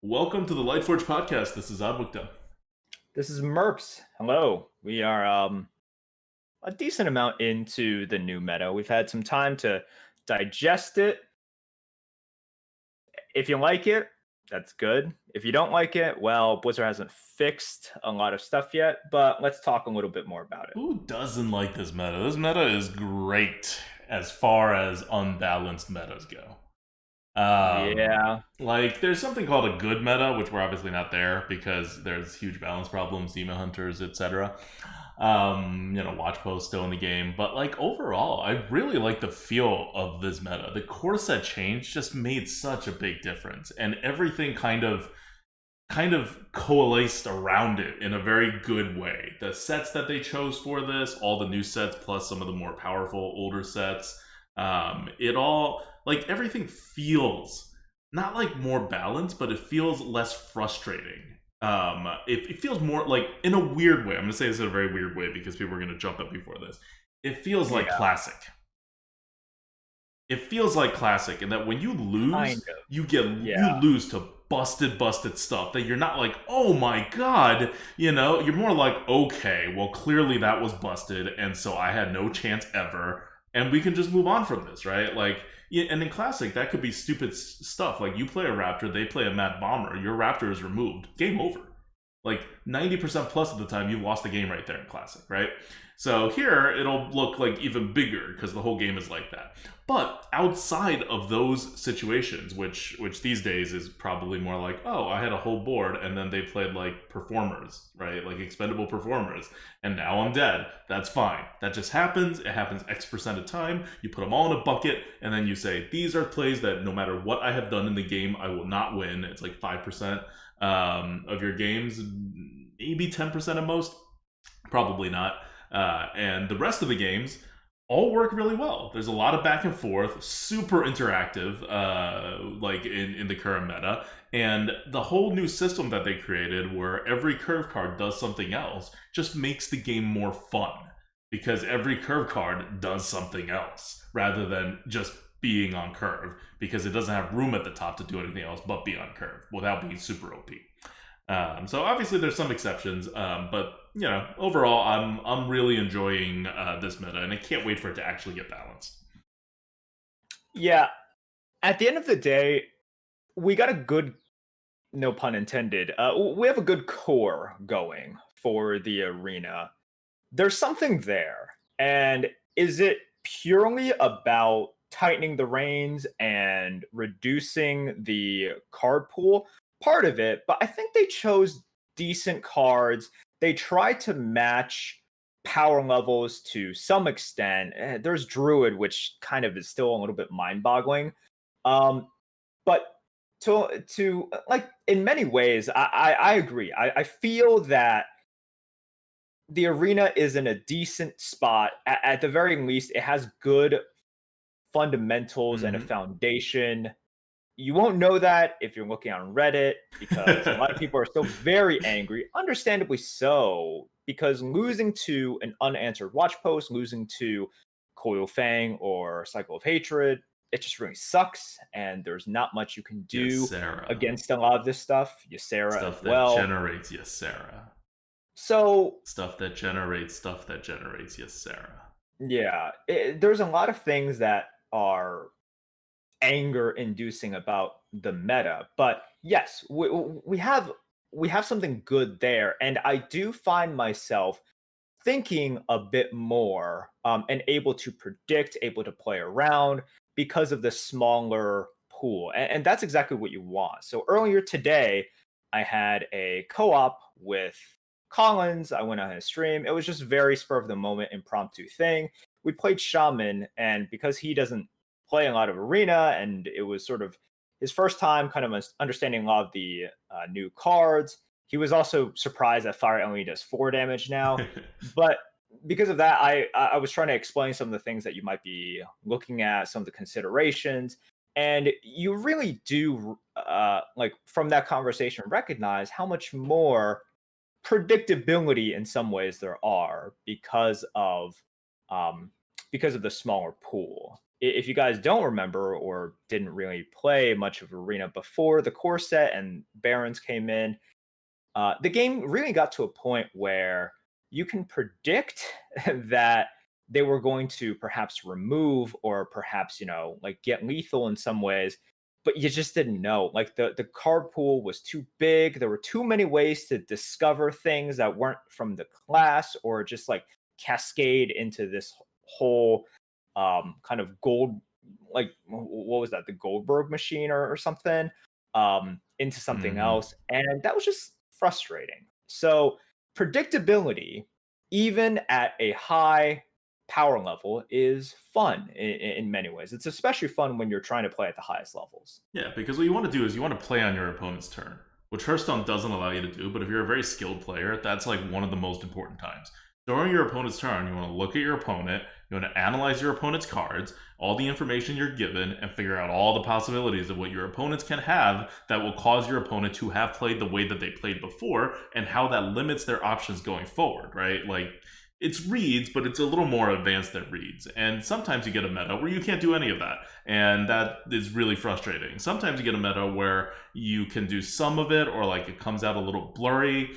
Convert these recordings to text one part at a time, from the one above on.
Welcome to the Lightforge podcast. This is ADWCTA. This is Merps. Hello. We are a decent amount into the new meta. We've had some time to digest it. If you like it, that's good. If you don't like it, well, Blizzard hasn't fixed a lot of stuff yet, but let's talk a little bit more about it. Who doesn't like this meta? This meta is great as far as unbalanced metas go. Yeah. There's something called a good meta, which we're obviously not there because there's huge balance problems, demon hunters, etc. Watch posts still in the game, but overall, I really like the feel of this meta. The core set change just made such a big difference, and everything kind of coalesced around it in a very good way. The sets that they chose for this, all the new sets plus some of the more powerful older sets, it all everything feels not more balanced, but it feels less frustrating. It feels more in a weird way. I'm gonna say this in a very weird way because people are gonna jump up before this. It feels like classic. It feels like classic, in that when you lose, you lose to busted stuff that you're not like, oh my god, you're more like, okay, well clearly that was busted, and so I had no chance ever, and we can just move on from this, right? And in classic, that could be stupid stuff. You play a raptor, they play a mad bomber, your raptor is removed, game over. 90% plus of the time, you lost the game right there in classic, right? So here, it'll look even bigger because the whole game is like that. But outside of those situations, which these days is probably more like, oh, I had a whole board and then they played performers, right? Expendable performers. And now I'm dead. That's fine. That just happens. It happens X% of time. You put them all in a bucket and then you say, these are plays that no matter what I have done in the game, I will not win. It's 5% of your games, maybe 10% at most. Probably not. And the rest of the games all work really well. There's a lot of back and forth, super interactive, in the current meta. And the whole new system that they created where every curve card does something else just makes the game more fun. Because every curve card does something else rather than just being on curve, because it doesn't have room at the top to do anything else but be on curve without being super OP. So obviously there's some exceptions, but overall I'm really enjoying this meta, and I can't wait for it to actually get balanced. Yeah, at the end of the day, we got a good, no pun intended, we have a good core going for the arena. There's something there, and is it purely about tightening the reins and reducing the card pool? Part of it, but I think they chose decent cards. They tried to match power levels to some extent. There's Druid, which kind of is still a little bit mind-boggling. But to in many ways, I agree. I feel that the arena is in a decent spot. At the very least, it has good fundamentals and a foundation. You won't know that if you're looking on Reddit, because a lot of people are still very angry, understandably so, because losing to an unanswered watch post, losing to Coil Fang or Cycle of Hatred, it just really sucks, and there's not much you can do against a lot of this stuff. Ysera stuff as well. That generates Ysera. So stuff that generates Ysera. Yeah, there's a lot of things that are anger inducing about the meta, but yes, we have something good there, and I do find myself thinking a bit more and able to predict, able to play around because of the smaller pool, and that's exactly what you want. So earlier today, I had a co-op with Collins. I went on his stream. It was just very spur of the moment, impromptu thing. We played Shaman, and because he doesn't play a lot of arena, and it was sort of his first time kind of understanding a lot of the new cards. He was also surprised that Fire only does 4 damage now. But because of that, I was trying to explain some of the things that you might be looking at, some of the considerations. And you really do, from that conversation, recognize how much more predictability in some ways there are because of the smaller pool. if you guys don't remember or didn't really play much of Arena before the core set and Barrens came in, the game really got to a point where you can predict that they were going to perhaps remove or perhaps like get lethal in some ways, but you just didn't know. Like the card pool was too big. There were too many ways to discover things that weren't from the class or just like cascade into this whole kind of gold, like what was that, the Goldberg machine or something, into something Hmm. else, and that was just frustrating. So predictability, even at a high power level, is fun in many ways. It's especially fun when you're trying to play at the highest levels. Yeah, because what you want to do is you want to play on your opponent's turn, which Hearthstone doesn't allow you to do. But if you're a very skilled player, that's like one of the most important times. During your opponent's turn, you want to look at your opponent, you want to analyze your opponent's cards, all the information you're given, and figure out all the possibilities of what your opponents can have that will cause your opponent to have played the way that they played before, and how that limits their options going forward, right? Like, it's reads, but it's a little more advanced than reads. And sometimes you get a meta where you can't do any of that. And that is really frustrating. Sometimes you get a meta where you can do some of it, or like it comes out a little blurry.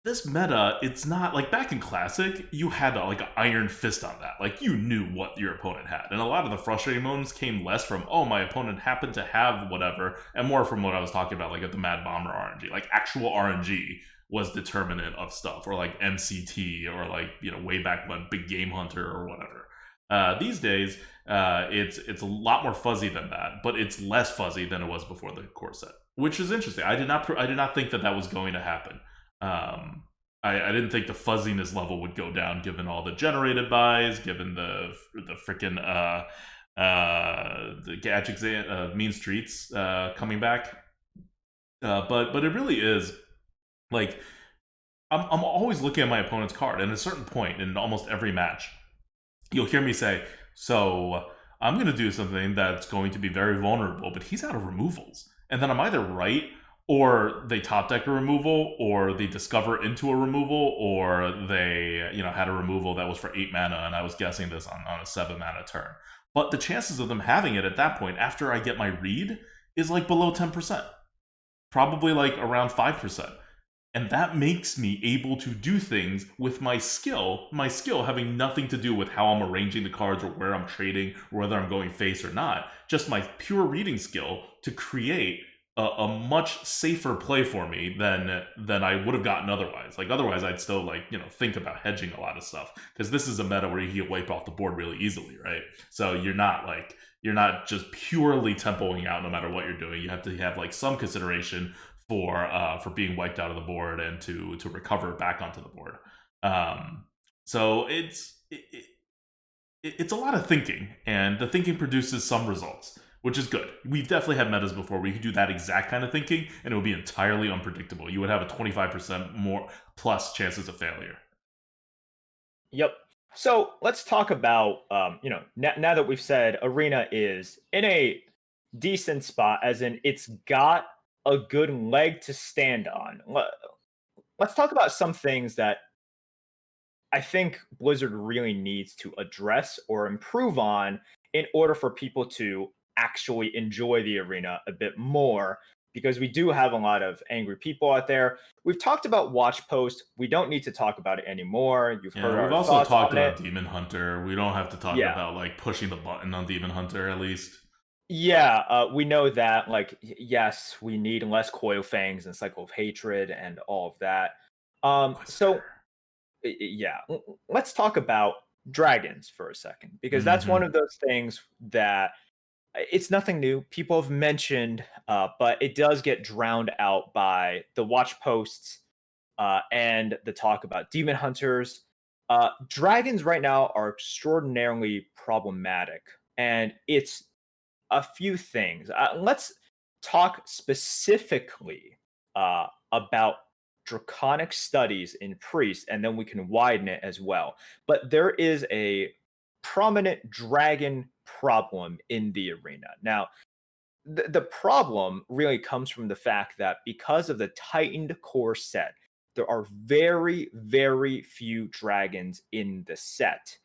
This meta, it's not like back in Classic, you had like an iron fist on that. Like you knew what your opponent had. And a lot of the frustrating moments came less from, oh, my opponent happened to have whatever, and more from what I was talking about, like at the Mad Bomber RNG. Like actual RNG was determinant of stuff, or like MCT, or like, way back when Big Game Hunter or whatever. These days, it's a lot more fuzzy than that, but it's less fuzzy than it was before the core set, which is interesting. I did not think that was going to happen. I didn't think the fuzziness level would go down given all the generated buys, given the freaking the gadgets, mean streets coming back. But it really is like I'm always looking at my opponent's card, and at a certain point in almost every match, you'll hear me say, "So I'm going to do something that's going to be very vulnerable," but he's out of removals, and then I'm either right, or they top deck a removal, or they discover into a removal, or they had a removal that was for 8 mana, and I was guessing this on a 7 mana turn. But the chances of them having it at that point, after I get my read, is like below 10%, probably like around 5%. And that makes me able to do things with my skill having nothing to do with how I'm arranging the cards or where I'm trading or whether I'm going face or not. Just my pure reading skill to create a much safer play for me than I would have gotten otherwise. Like otherwise, I'd still think about hedging a lot of stuff, because this is a meta where you can wipe off the board really easily, right? So you're not just purely tempoing out no matter what you're doing. You have to have like some consideration for being wiped out of the board and to recover back onto the board. So it's a lot of thinking, and the thinking produces some results, which is good. We've definitely had metas before where you could do that exact kind of thinking, and it would be entirely unpredictable. You would have a 25% more plus chances of failure. Yep. So let's talk about, now that we've said Arena is in a decent spot, as in it's got a good leg to stand on. Let's talk about some things that I think Blizzard really needs to address or improve on in order for people to actually enjoy the arena a bit more, because we do have a lot of angry people out there. We've talked about Watch Post. We don't need to talk about it anymore. You've heard Yeah, we've our also thoughts talked on about it. Demon Hunter. We don't have to talk Yeah. about like pushing the button on Demon Hunter, at least. Yeah, we know that. Like, yes, we need less coil fangs and cycle of hatred and all of that. So Inquisitor. yeah, let's talk about dragons for a second, because that's one Mm-hmm. of those things that it's nothing new. People have mentioned, but it does get drowned out by the watch posts and the talk about demon hunters. Dragons right now are extraordinarily problematic, and it's a few things. Let's talk specifically about draconic studies in priests, and then we can widen it as well. But there is a prominent dragon problem in the arena. Now, the problem really comes from the fact that because of the tightened core set, there are very, very few dragons in the set.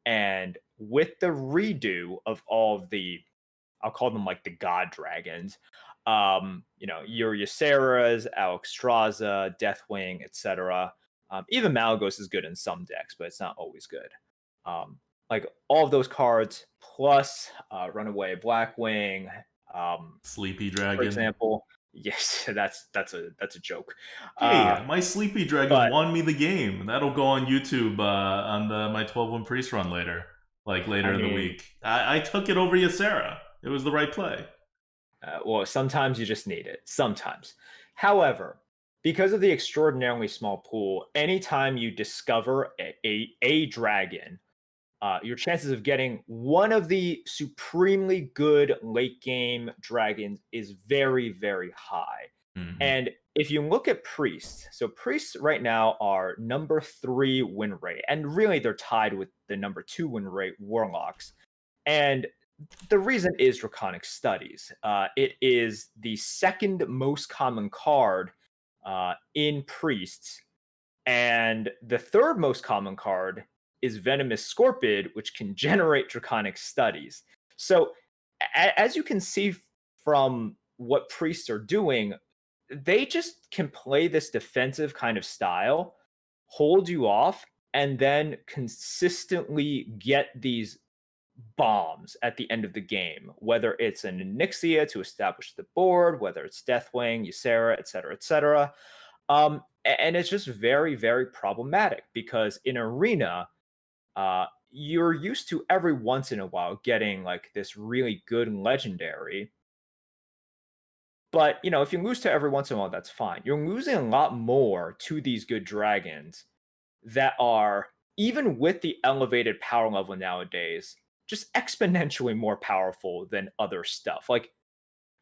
And with the redo of all of the, I'll call them like the god dragons, your Ysera's, Alexstrasza, Deathwing, etc. Even Malygos is good in some decks, but it's not always good. Like all of those cards plus Runaway Blackwing, Sleepy for Dragon. example. Yes, that's a joke. Hey, my Sleepy Dragon But won me the game. That'll go on YouTube on my 12-1 Priest run later. Like I later in the mean, week. I took it over Ysera. It was the right play. well, sometimes you just need it. Sometimes. However, because of the extraordinarily small pool, anytime you discover a dragon, your chances of getting one of the supremely good late game dragons is very, very high. Mm-hmm. And if you look at priests, so priests right now are number 3 win rate, and really they're tied with the number 2 win rate warlocks. And the reason is Draconic Studies. It is the second most common card in priests, and the third most common card is Venomous Scorpid, which can generate Draconic Studies. So, as you can see from what priests are doing, they just can play this defensive kind of style, hold you off, and then consistently get these bombs at the end of the game, whether it's an Onyxia to establish the board, whether it's Deathwing, Ysera, etc., etc. And it's just very, very problematic because in Arena, you're used to every once in a while getting like this really good legendary. But if you lose to every once in a while, that's fine. You're losing a lot more to these good dragons that are, even with the elevated power level nowadays, just exponentially more powerful than other stuff. Like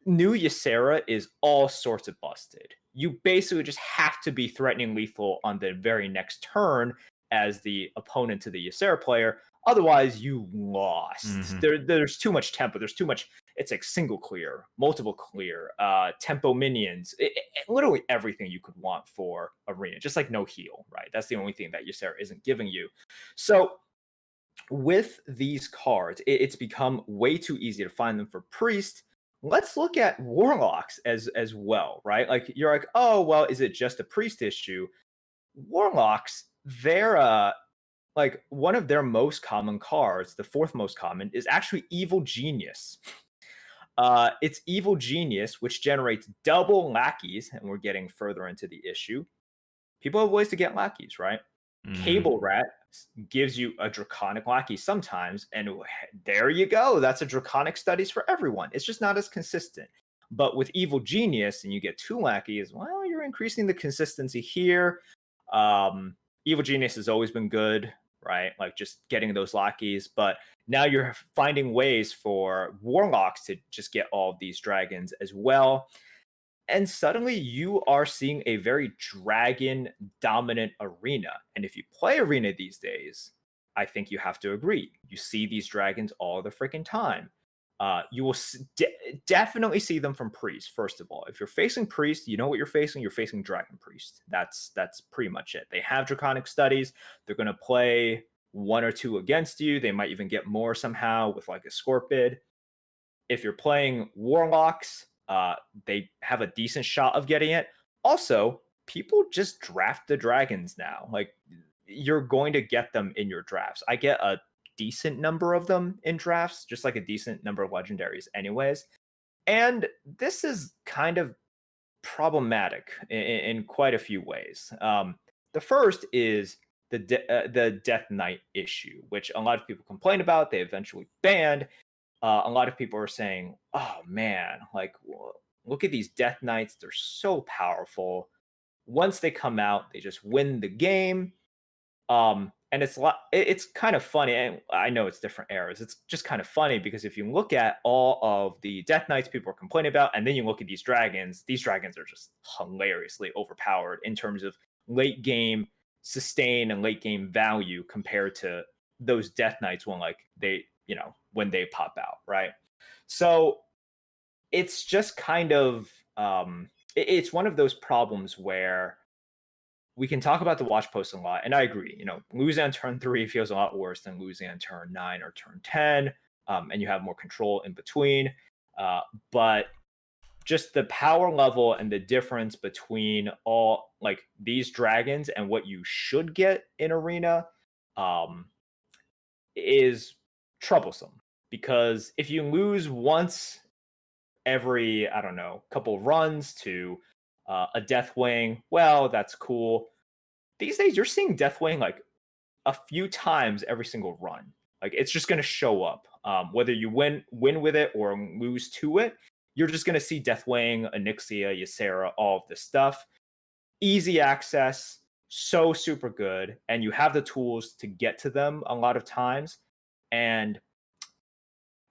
new Ysera is all sorts of busted. You basically just have to be threatening lethal on the very next turn as the opponent to the Ysera player. Otherwise, you lost. Mm-hmm. There's too much tempo. There's too much. It's like single clear, multiple clear, tempo minions, literally everything you could want for Arena. Just like no heal, right? That's the only thing that Ysera isn't giving you. So with these cards, it's become way too easy to find them for Priest. Let's look at Warlocks as well, right? Like you're like, oh well, is it just a Priest issue? Warlocks, they're like one of their most common cards, the fourth most common, is actually Evil Genius. It's Evil Genius, which generates double lackeys, and we're getting further into the issue. People have ways to get lackeys, right? Mm-hmm. Cable Rat gives you a draconic lackey sometimes, and there you go. That's a draconic studies for everyone. It's just not as consistent. But with Evil Genius, and you get 2 lackeys, well, you're increasing the consistency here. Evil Genius has always been good, right? Like just getting those lackeys, but now you're finding ways for Warlocks to just get all of these dragons as well. And suddenly you are seeing a very dragon dominant Arena. And if you play Arena these days, I think you have to agree. You see these dragons all the freaking time. You will definitely see them from Priest, first of all. If you're facing Priest, you know what you're facing. You're facing Dragon Priest. That's pretty much it. They have Draconic Studies. They're going to play 1 or 2 against you. They might even get more somehow with like a Scorpid. If you're playing Warlocks, they have a decent shot of getting it. Also, people just draft the dragons now. Like you're going to get them in your drafts. I get a decent number of them in drafts, just like a decent number of legendaries, anyways. And this is kind of problematic in quite a few ways. The first is the Death Knight issue, which a lot of people complain about. They eventually banned. A lot of people are saying, "Oh man, like look at these Death Knights. They're so powerful. Once they come out, they just win the game." And it's kind of funny. And I know it's different eras. It's just kind of funny because if you look at all of the Death Knights people are complaining about, and then you look at these dragons are just hilariously overpowered in terms of late game sustain and late game value compared to those Death Knights when they pop out, right? So it's just kind of it's one of those problems where we can talk about the watch post a lot, and I agree. Losing on turn 3 feels a lot worse than losing on turn 9 or turn 10, and you have more control in between. But just the power level and the difference between all like these dragons and what you should get in Arena is troublesome, because if you lose once every, I don't know, couple runs to a Deathwing, well, that's cool. These days, you're seeing Deathwing like a few times every single run. Like it's just going to show up, whether you win with it or lose to it. You're just going to see Deathwing, Onyxia, Ysera, all of this stuff. Easy access, so super good, and you have the tools to get to them a lot of times. And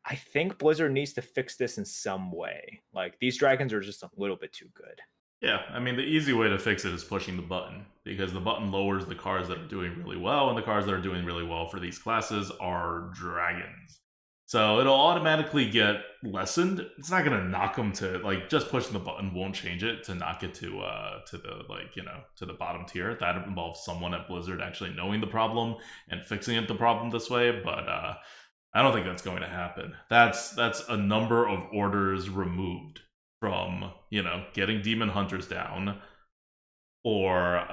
I think Blizzard needs to fix this in some way. Like these dragons are just a little bit too good. Yeah, I mean, the easy way to fix it is pushing the button, because the button lowers the cards that are doing really well, and the cards that are doing really well for these classes are dragons. So it'll automatically get lessened. It's not gonna knock them to, like, just pushing the button won't change it to knock it to the, like, to the bottom tier. That involves someone at Blizzard actually knowing the problem and fixing it the problem this way, but I don't think that's going to happen. That's a number of orders removed from getting demon hunters down, or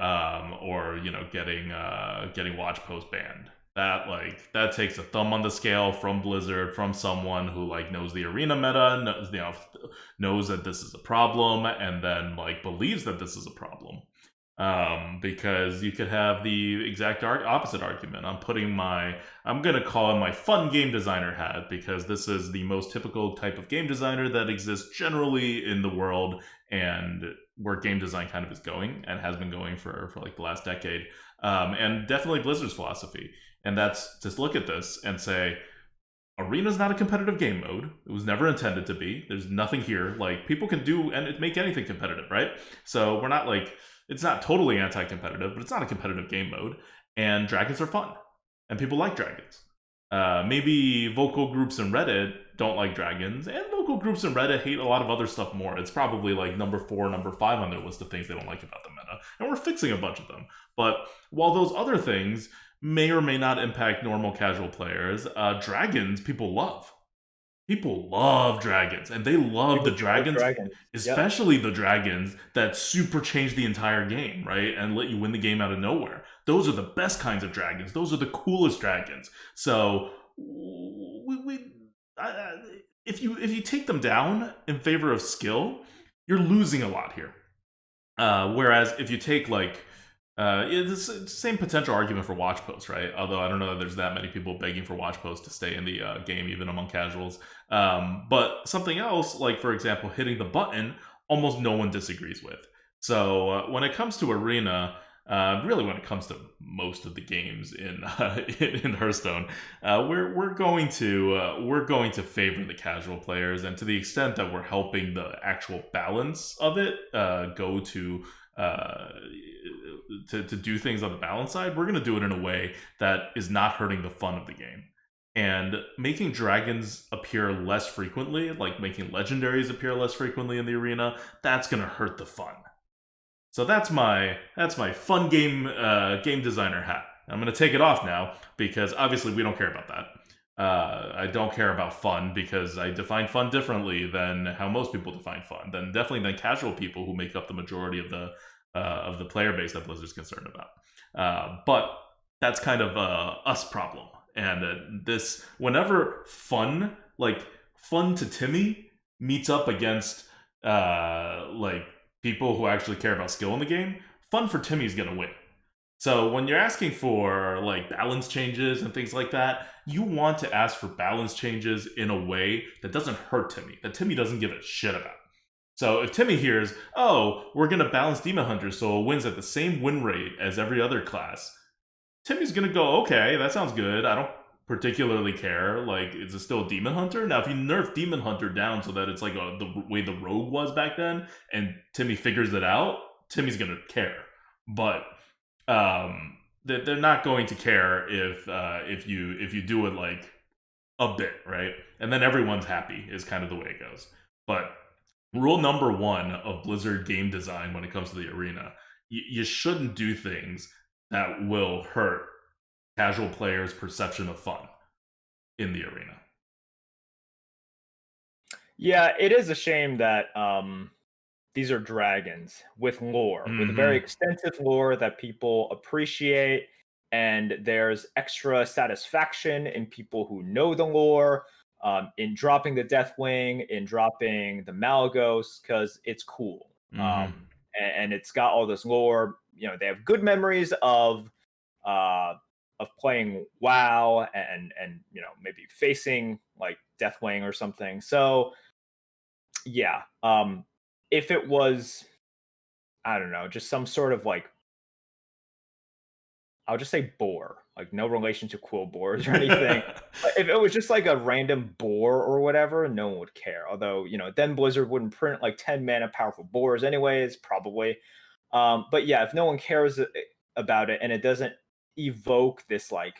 getting watch post banned. That takes a thumb on the scale from Blizzard, from someone who knows the arena meta, knows that this is a problem, and then believes that this is a problem. Because you could have the exact opposite argument. I'm going to call it my fun game designer hat, because this is the most typical type of game designer that exists generally in the world, and where game design kind of is going and has been going for the last decade. And definitely Blizzard's philosophy. And that's just look at this and say, Arena's not a competitive game mode. It was never intended to be. There's nothing here. People can do and make anything competitive, right? So we're not it's not totally anti-competitive, but it's not a competitive game mode. And dragons are fun. And people like dragons. Maybe vocal groups in Reddit don't like dragons, and vocal groups in Reddit hate a lot of other stuff more. It's probably number 4, number 5 on their list of things they don't like about the meta. And we're fixing a bunch of them. But while those other things may or may not impact normal casual players, dragons people love. People love dragons, and they love the dragons, especially the dragons that super change the entire game, right? And let you win the game out of nowhere. Those are the best kinds of dragons. Those are the coolest dragons. So, if you take them down in favor of skill, you're losing a lot here. Whereas if you take it's the same potential argument for watch posts, right? Although I don't know that there's that many people begging for watch posts to stay in the game, even among casuals. But something else, for example, hitting the button, almost no one disagrees with. So when it comes to Arena, really when it comes to most of the games in Hearthstone, we're going to favor the casual players, and to the extent that we're helping the actual balance of it go to do things on the balance side, we're going to do it in a way that is not hurting the fun of the game. And making dragons appear less frequently, making legendaries appear less frequently in the arena, that's going to hurt the fun. So that's my fun game designer hat. I'm going to take it off now, because obviously we don't care about that. I don't care about fun, because I define fun differently than how most people define fun. Definitely than casual people who make up the majority of the player base that Blizzard's concerned about. But that's kind of us problem. And this, whenever fun to Timmy meets up against people who actually care about skill in the game, fun for Timmy's gonna win. So when you're asking for balance changes and things like that, you want to ask for balance changes in a way that doesn't hurt Timmy, that Timmy doesn't give a shit about. So if Timmy hears, oh, we're going to balance Demon Hunters so it wins at the same win rate as every other class, Timmy's going to go, okay, that sounds good. I don't particularly care. Is it still a Demon Hunter? Now, if you nerf Demon Hunter down so that it's the way the Rogue was back then, and Timmy figures it out, Timmy's going to care. But they're not going to care if you do it a bit, right? And then everyone's happy is kind of the way it goes. But rule number 1 of Blizzard game design when it comes to the arena you shouldn't do things that will hurt casual players' perception of fun in the arena. Yeah, it is a shame that these are dragons with lore, with very Mm-hmm. extensive lore that people appreciate, and there's extra satisfaction in people who know the lore, in dropping the Deathwing, in dropping the Malagos, because it's cool. Mm-hmm. And it's got all this lore. You know, they have good memories uh, of playing WoW and you know maybe facing like Deathwing or something. So yeah, if it was, I don't know, just some sort of like, I'll just say boar, like no relation to quill boars or anything. But if it was just like a random boar or whatever, no one would care. Although, you know, then Blizzard wouldn't print like 10 mana powerful boars anyways, probably. But yeah, if no one cares about it and it doesn't evoke this like,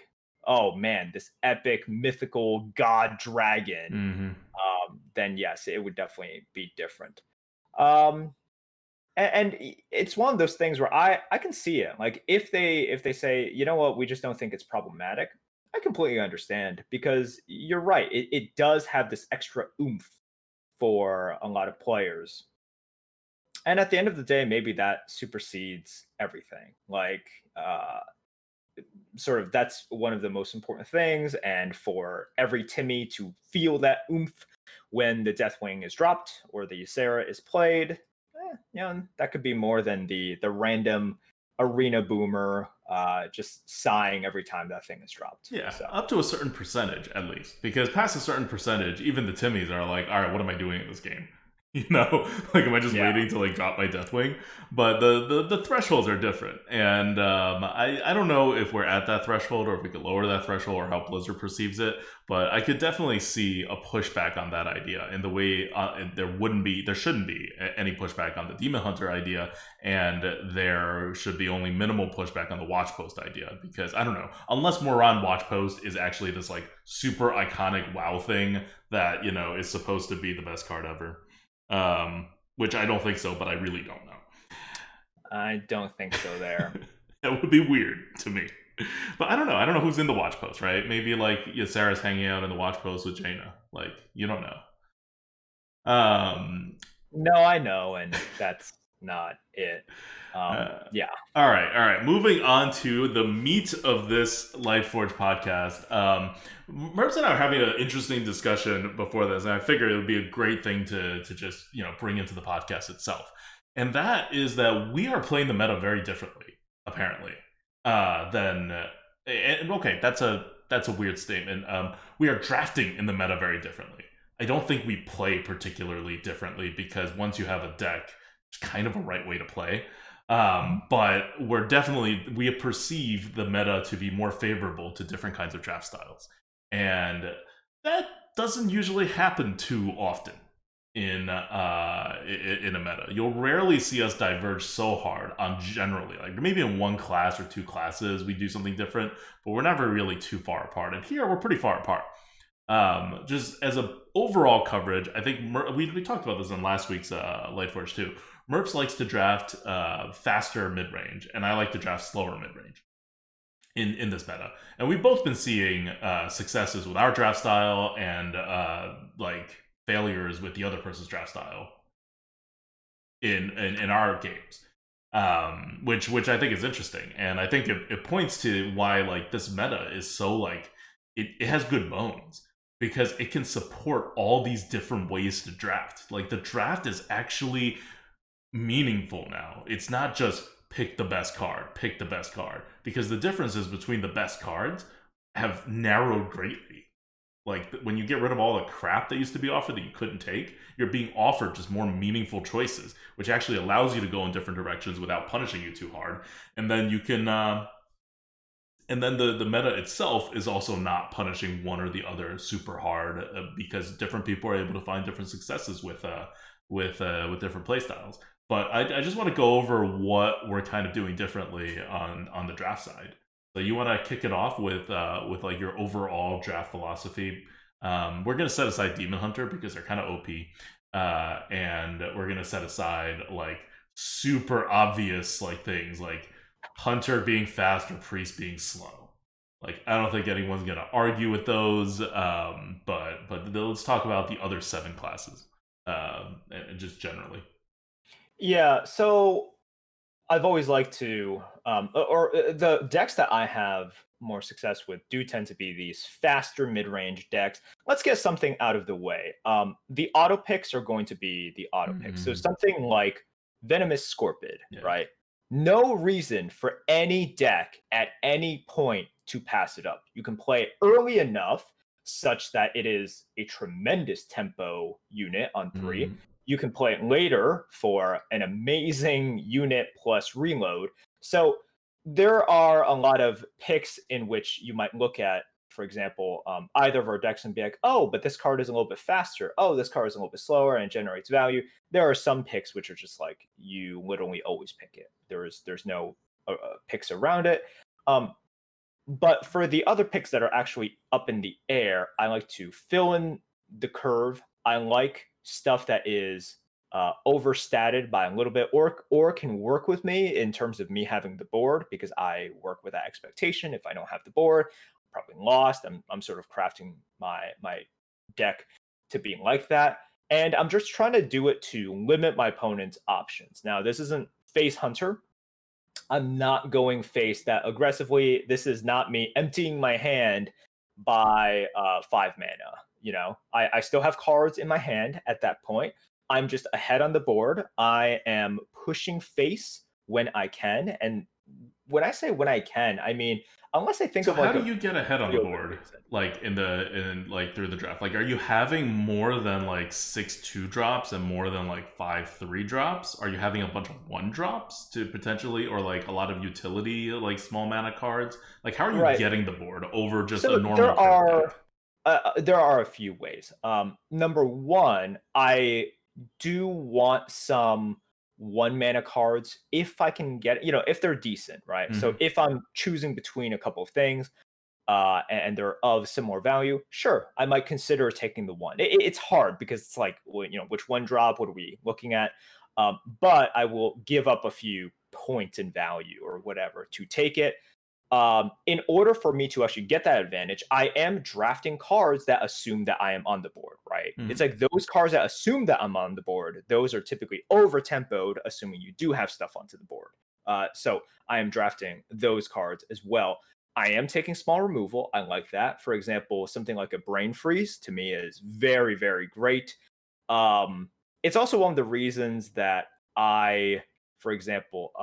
oh man, this epic mythical god dragon, Mm-hmm. then yes, it would definitely be different. Um, and it's one of those things where I can see it. Like if they say, you know what, we just don't think it's problematic, I completely understand because you're right. It does have this extra oomph for a lot of players. And at the end of the day, maybe that supersedes everything. Like sort of that's one of the most important things. And for every Timmy to feel that oomph when the Deathwing is dropped or the Ysera is played, you know, that could be more than the random arena boomer just sighing every time that thing is dropped. Yeah, So up to a certain percentage at least. Because past a certain percentage, even the Timmies are like, all right, what am I doing in this game? You know, like, am I just yeah, waiting to like drop my Deathwing? But the thresholds are different, and I don't know if we're at that threshold or if we could lower that threshold or how Blizzard perceives it. But I could definitely see a pushback on that idea in the way there shouldn't be any pushback on the Demon Hunter idea, and there should be only minimal pushback on the Watch Post idea because I don't know, unless Moran Watch Post is actually this like super iconic WoW thing that you know is supposed to be the best card ever. Which I don't think so, but I really don't know. I don't think so there. That would be weird to me. But I don't know. I don't know who's in the watch post, right? Maybe like Sarah's hanging out in the watch post with Jaina. Like, you don't know. No, I know, and that's not it. Yeah. All right, all right. Moving on to the meat of this Lightforge podcast. Merps and I are having an interesting discussion before this, and I figured it would be a great thing to just bring into the podcast itself. And that is that we are playing the meta very differently, apparently. Than and okay, that's a weird statement. We are drafting in the meta very differently. I don't think we play particularly differently because once you have a deck, it's kind of a right way to play. But we have perceived the meta to be more favorable to different kinds of draft styles, and that doesn't usually happen too often in a meta. You'll rarely see us diverge so hard on generally, like maybe in one class or two classes we do something different, but we're never really too far apart. And here we're pretty far apart. Just as a overall coverage, I think we talked about this in last week's Lightforge too. Merps likes to draft faster mid-range, and I like to draft slower mid-range in this meta. And we've both been seeing successes with our draft style and like failures with the other person's draft style in our games, which I think is interesting. And I think it points to why like this meta is so like it has good bones because it can support all these different ways to draft. Like the draft is actually meaningful now. It's not just pick the best card, because the differences between the best cards have narrowed greatly. Like when you get rid of all the crap that used to be offered that you couldn't take, you're being offered just more meaningful choices, which actually allows you to go in different directions without punishing you too hard. And then you can and then the meta itself is also not punishing one or the other super hard because different people are able to find different successes with different playstyles. But I just want to go over what we're kind of doing differently on the draft side. So you want to kick it off with like your overall draft philosophy. We're going to set aside Demon Hunter because they're kind of OP, and we're going to set aside like super obvious like things like Hunter being fast or Priest being slow. Like I don't think anyone's gonna argue with those. But let's talk about the other 7 classes, and just generally. Yeah, so I've always liked to, the decks that I have more success with do tend to be these faster mid-range decks. Let's get something out of the way. The auto picks are going to be the auto picks. So Mm-hmm. something like Venomous Scorpid, Yeah. right? No reason for any deck at any point to pass it up. You can play it early enough such that it is a tremendous tempo unit on 3. Mm. You can play it later for an amazing unit plus reload. So there are a lot of picks in which you might look at, for example, either of our decks and be like, oh, but this card is a little bit faster. Oh, this card is a little bit slower and it generates value. There are some picks which are just like you literally always pick it. There's no picks around it. But for the other picks that are actually up in the air, I like to fill in the curve. I like stuff that is overstated by a little bit, or can work with me in terms of me having the board, because I work with that expectation. If I don't have the board, I'm probably lost. I'm sort of crafting my deck to be like that, and I'm just trying to do it to limit my opponent's options. Now, this isn't Face Hunter. I'm not going face that aggressively. This is not me emptying my hand by 5 mana. I still have cards in my hand at that point. I'm just ahead on the board. I am pushing face when I can. And when I say when I can, I mean, unless I think So of how like do a you get ahead on the real good board, reason. like through the draft? Like, are you having more than like 6/2 drops and more than like 5/3 drops? Are you having a bunch of 1 drops to potentially, or like a lot of utility like small mana cards? Like, how are you Right. getting the board over just a So normal curve deck? there are a few ways. Number one, I do want some 1 mana cards if I can get, if they're decent, right? So Hmm. if I'm choosing between a couple of things, and they're of similar value, sure, I might consider taking the one. It's hard because it's like, well, which 1 drop? What are we looking at? But I will give up a few points in value or whatever to take it. In order for me to actually get that advantage, I am drafting cards that assume that I am on the board, right? It's Hmm. like those cards that assume that I'm on the board, those are typically over tempoed, assuming you do have stuff onto the board. So I am drafting those cards as well. I am taking small removal. I like that. For example, something like a Brain Freeze to me is very, very great. It's also one of the reasons that I, for example,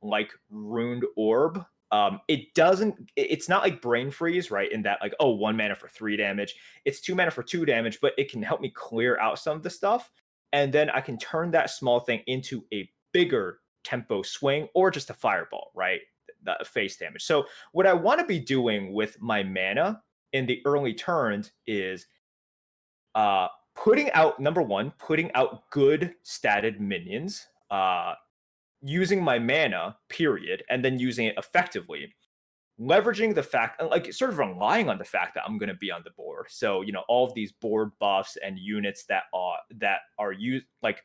like Ruined Orb. It's not like Brain Freeze, right? In that, like, oh, 1 mana for 3 damage. It's 2 mana for 2 damage, but it can help me clear out some of the stuff. And then I can turn that small thing into a bigger tempo swing or just a fireball, right? The face damage. So, what I want to be doing with my mana in the early turns is putting out, number one, putting out good statted minions, using my mana, period, and then using it effectively, leveraging the fact, like, sort of relying on the fact that I'm going to be on the board. So, all of these board buffs and units that are used, like,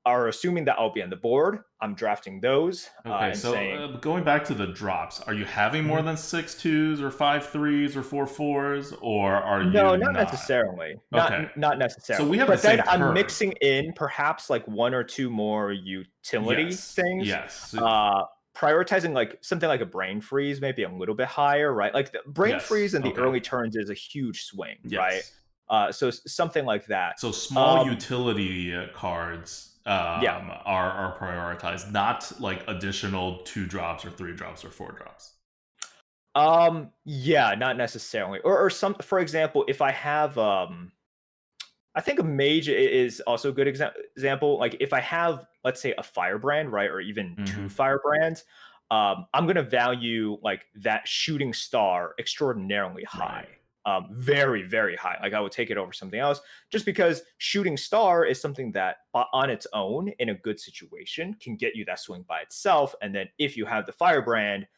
are assuming that I'll be on the board. I'm drafting those Okay, and so saying, going back to the drops, are you having more "Mhm. than 6/2s or 5/3s or 4/4s, or are No, you not not? necessarily. Okay, Not so we necessarily. have the But then same I'm curve. mixing in perhaps like one or two more utility Yes, things. yes, Uh Prioritizing like something like a brain freeze, maybe a little bit higher, right? Like the brain yes. freeze in the Okay, early turns is a huge swing, right? yes. So something like that. So small Um utility cards yeah. are prioritized, not like additional 2 drops or 3 drops or 4 drops. Yeah, not necessarily. Or some, for example, if I have I think a mage is also a good example. Like if I have, let's say, a firebrand, right, or even two Hmm. firebrands, I'm going to value like that shooting star extraordinarily high, Right. very, very high. Like I would take it over something else, just because shooting star is something that, on its own, in a good situation, can get you that swing by itself. And then if you have the firebrand,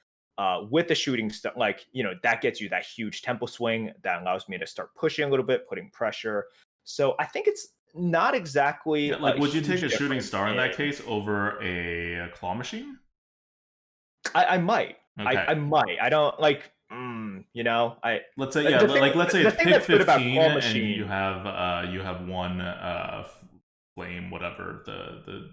with the shooting stuff, like that gets you that huge tempo swing that allows me to start pushing a little bit, putting pressure. So I think it's not exactly Yeah, like, a would you take huge a shooting difference star in that in. case over a claw machine? I might. Okay. I might. I don't like. I Let's say, yeah, the thing like let's say the it's thing pick that's good about 15 Claw and Machine. you have one flame, whatever the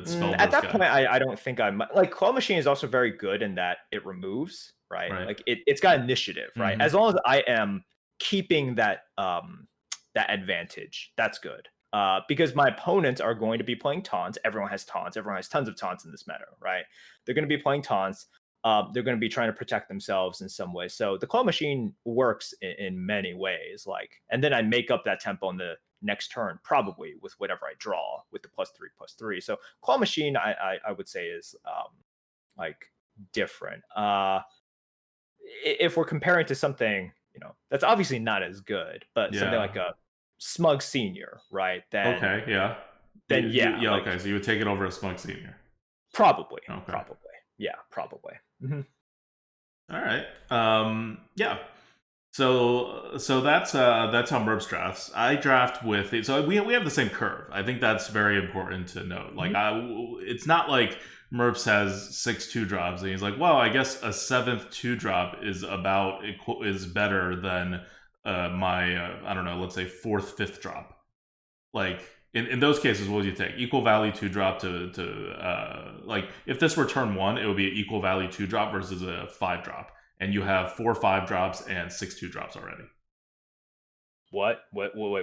spell At burst that point, guy, I don't think I'm like Claw Machine is also very good in that it removes, right? right? Like it's got initiative, right? Mm-hmm. As long as I am keeping that advantage, that's good. Because my opponents are going to be playing taunts. Everyone has taunts. Everyone has tons of taunts in this meta, right? They're going to be playing taunts. They're going to be trying to protect themselves in some way. So the claw machine works in many ways. Like, and then I make up that tempo in the next turn, probably with whatever I draw with the +3/+3. So claw machine, I would say is like different. If we're comparing to something, that's obviously not as good, but something Yeah. like a smug senior, right? Then Okay. Yeah. yeah, Yeah. like Okay. So you would take it over a Smug Senior. probably, Okay. probably, yeah, probably. Mhm. All right. Yeah. So that's how Merps drafts. I draft with it. So we have the same curve. I think that's very important to note. Like Mhm. it's not like Merps has 6 2 drops and he's like, well, I guess a 7th 2 drop is is better than my I don't know, let's say 4th 5th drop. Like in those cases, what would you take? Equal value 2 drop to like if this were turn 1, it would be an equal value 2 drop versus a 5 drop, and you have 4 5 drops and 6 2 drops already. Wait,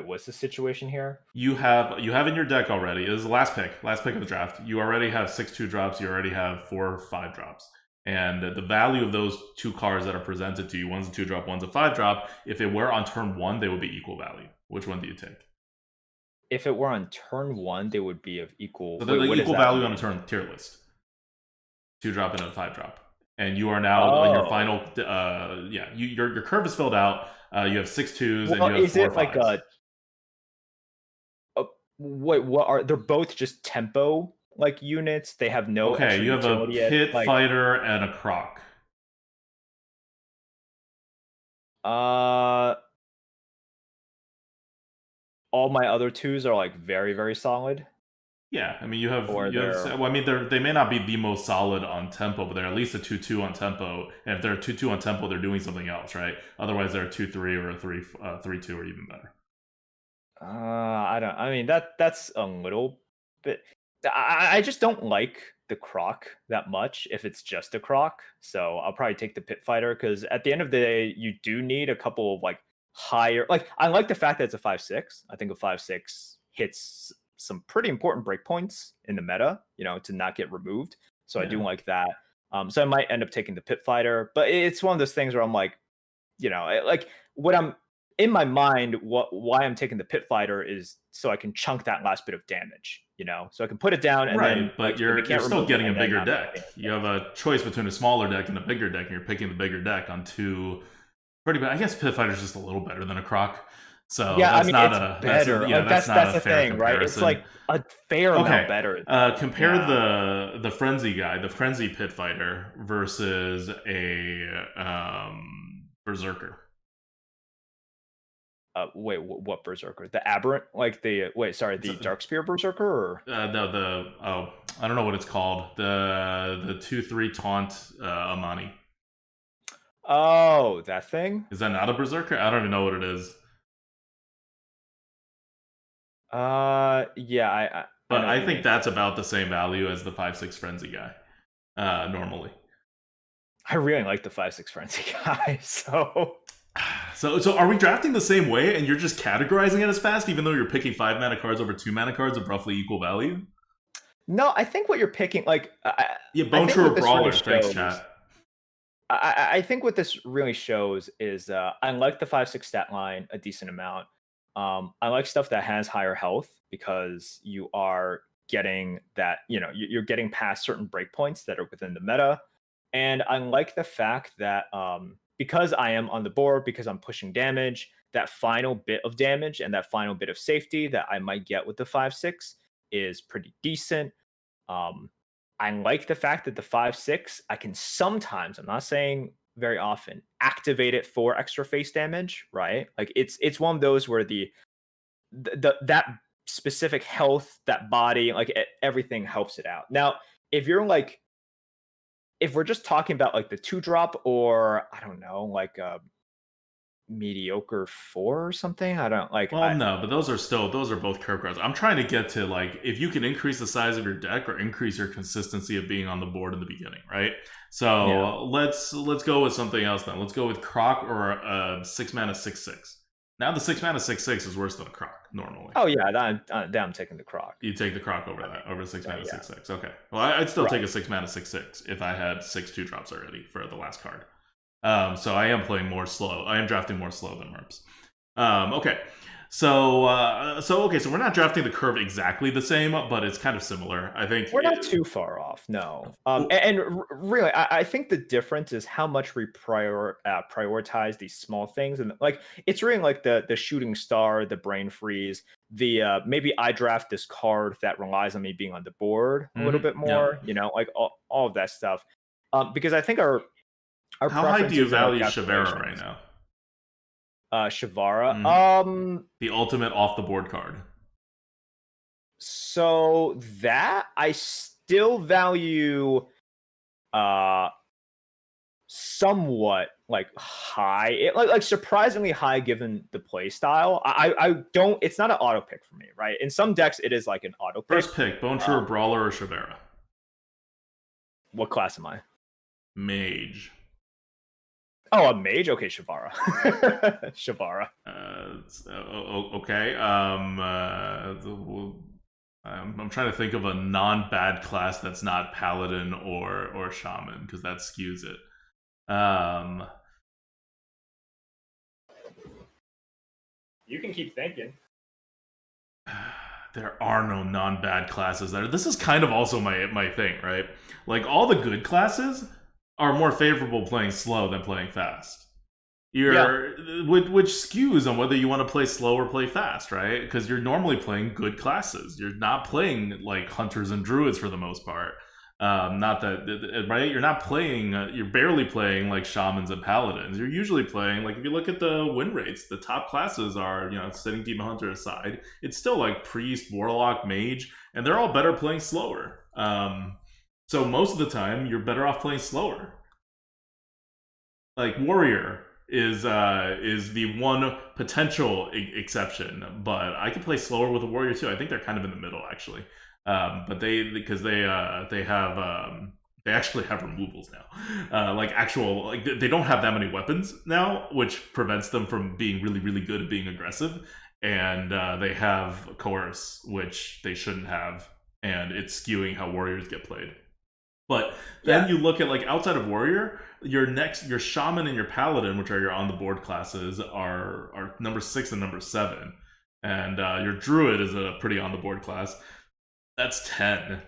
what's the situation here? You have in your deck already. It is the last pick of the draft. You already have 6 2 drops. You already have 4 5 drops. And the value of those 2 cards that are presented to you, one's a 2 drop, one's a 5 drop. If it were on turn 1, they would be equal value. Which one do you take? If it were on turn 1, they would be of equal. So they're Wait, the what does equal that value on a mean? turn tier list. 2 drop and a 5 drop. And you are now on your Oh, final. Yeah, your curve is filled out. You have 6 2s and well, you have is four it like fives. what are they're both just tempo like units? They have no Okay, extra you have a utility. pit Like, fighter and a croc. uh, all my other twos are like very very solid, Yeah, I mean or you have. they're Well, I mean they may not be the most solid on tempo, but they're at least a 2 2 on tempo. And if they're a 2 2 on tempo, they're doing something else, right? Otherwise, they're a 2 3 or a 3 2 or even better. I don't. I mean that's a little bit. I just don't like the croc that much if it's just a croc. So I'll probably take the pit fighter because at the end of the day, you do need a couple of like higher. Like I like the fact that it's a 5/6. I think a 5/6 hits some pretty important breakpoints in the meta. To not get removed. So I do Yeah. like that. So I might end up taking the pit fighter, but it's one of those things where I'm like, like what I'm in my mind, why I'm taking the pit fighter is so I can chunk that last bit of damage, so I can put it down and Right, then like but so they you're can't still remove it getting a and then bigger I'm not deck. getting You have damage. a choice between a smaller deck and a bigger deck, and you're picking the bigger deck on two pretty bad. I guess Pit Fighter's just a little better than a Croc, so Yeah, I mean it's better. yeah, Like that's not that's a the fair thing, right? It's like comparison. a fair amount Okay, better. compare Yeah. the frenzy guy, the frenzy Pit Fighter versus a berserker. Wait, what berserker? The aberrant, like the wait, sorry, It's the dark spear berserker, or the oh, I don't know what it's called. The 2 3 taunt Amani. oh, that thing. Is that not a berserker? I don't even know what it is. Yeah, I But know what I you think mean. that's about the same value as the 5 6 frenzy guy. Normally. I really like the 5/6 frenzy guy, so. So are we drafting the same way and you're just categorizing it as fast, even though you're picking 5 mana cards over 2 mana cards of roughly equal value? No, I think what you're picking, like, Yeah, I Bone think what True this really Brawler. Thanks, shows, chat. I think what this really shows is I like the 5/6 stat line a decent amount. I like stuff that has higher health because you are getting that, you're getting past certain breakpoints that are within the meta. And I like the fact that because I am on the board, because I'm pushing damage, that final bit of damage and that final bit of safety that I might get with the 5/6 is pretty decent. Um, I like the fact that the 5/6, I can sometimes, I'm not saying very often, activate it for extra face damage, right? Like it's one of those where that specific health, that body, like everything helps it out. Now, if you're like, if we're just talking about like the 2-drop, or I don't know, like a mediocre 4 or something, I don't like. Well, no, but those are both curve cards. I'm trying to get to like if you can increase the size of your deck or increase your consistency of being on the board in the beginning, right? So Yeah. let's go with something else then. Let's go with Croc or a 6-mana 6/6. Now the 6-mana 6/6 is worse than a Croc normally. Oh yeah, I'm taking the Croc. You take the Croc over that, over 6-mana yeah. 6/6. Okay. Well, I'd still Right. take a 6-mana 6/6 if I had 6 2-drops already for the last card. So I am playing more slow. I am drafting more slow than Merps. Okay. So we're not drafting the curve exactly the same, but it's kind of similar. I think We're not too far off, no. Really, I think the difference is how much we prioritize these small things, and like it's really like the shooting star, the brain freeze, the maybe I draft this card that relies on me being on the board a little bit more, you know, like all of that stuff. Because I think our how high do you preferences and our value Shavara right calculations- now? Shavara. The ultimate off the board card. So that I still value somewhat like high, like surprisingly high given the play style. I don't, it's not an auto pick for me, right? In some decks it is like an auto pick. First pick, Bone True, Brawler, or Shavara? What class am I? Mage. Oh, a mage? Okay, Shavara. Shavara. Okay. I'm trying to think of a non-bad class that's not Paladin or Shaman, because that skews it. You can keep thinking. There are no non-bad classes there. This is kind of also my thing, right? Like, all the good classes are more favorable playing slow than playing fast. Which skews on whether you want to play slow or play fast, right? Because you're normally playing good classes. You're not playing like hunters and druids for the most part. Not that, right? You're not playing. You're barely playing like shamans and paladins. You're usually playing like, if you look at the win rates, the top classes are, you know, setting demon hunter aside, it's still like priest, warlock, mage, and they're all better playing slower. So most of the time, you're better off playing slower. Like warrior is the one potential exception, but I can play slower with a warrior too. I think they're kind of in the middle actually, but they actually have removals now, like actual, like they don't have that many weapons now, which prevents them from being really really good at being aggressive, and they have coerce, which they shouldn't have, and it's skewing how warriors get played. But then you look at like outside of warrior, your shaman and your paladin, which are your on the board classes, are number 6 and number 7, and your druid is a pretty on the board class. That's 10.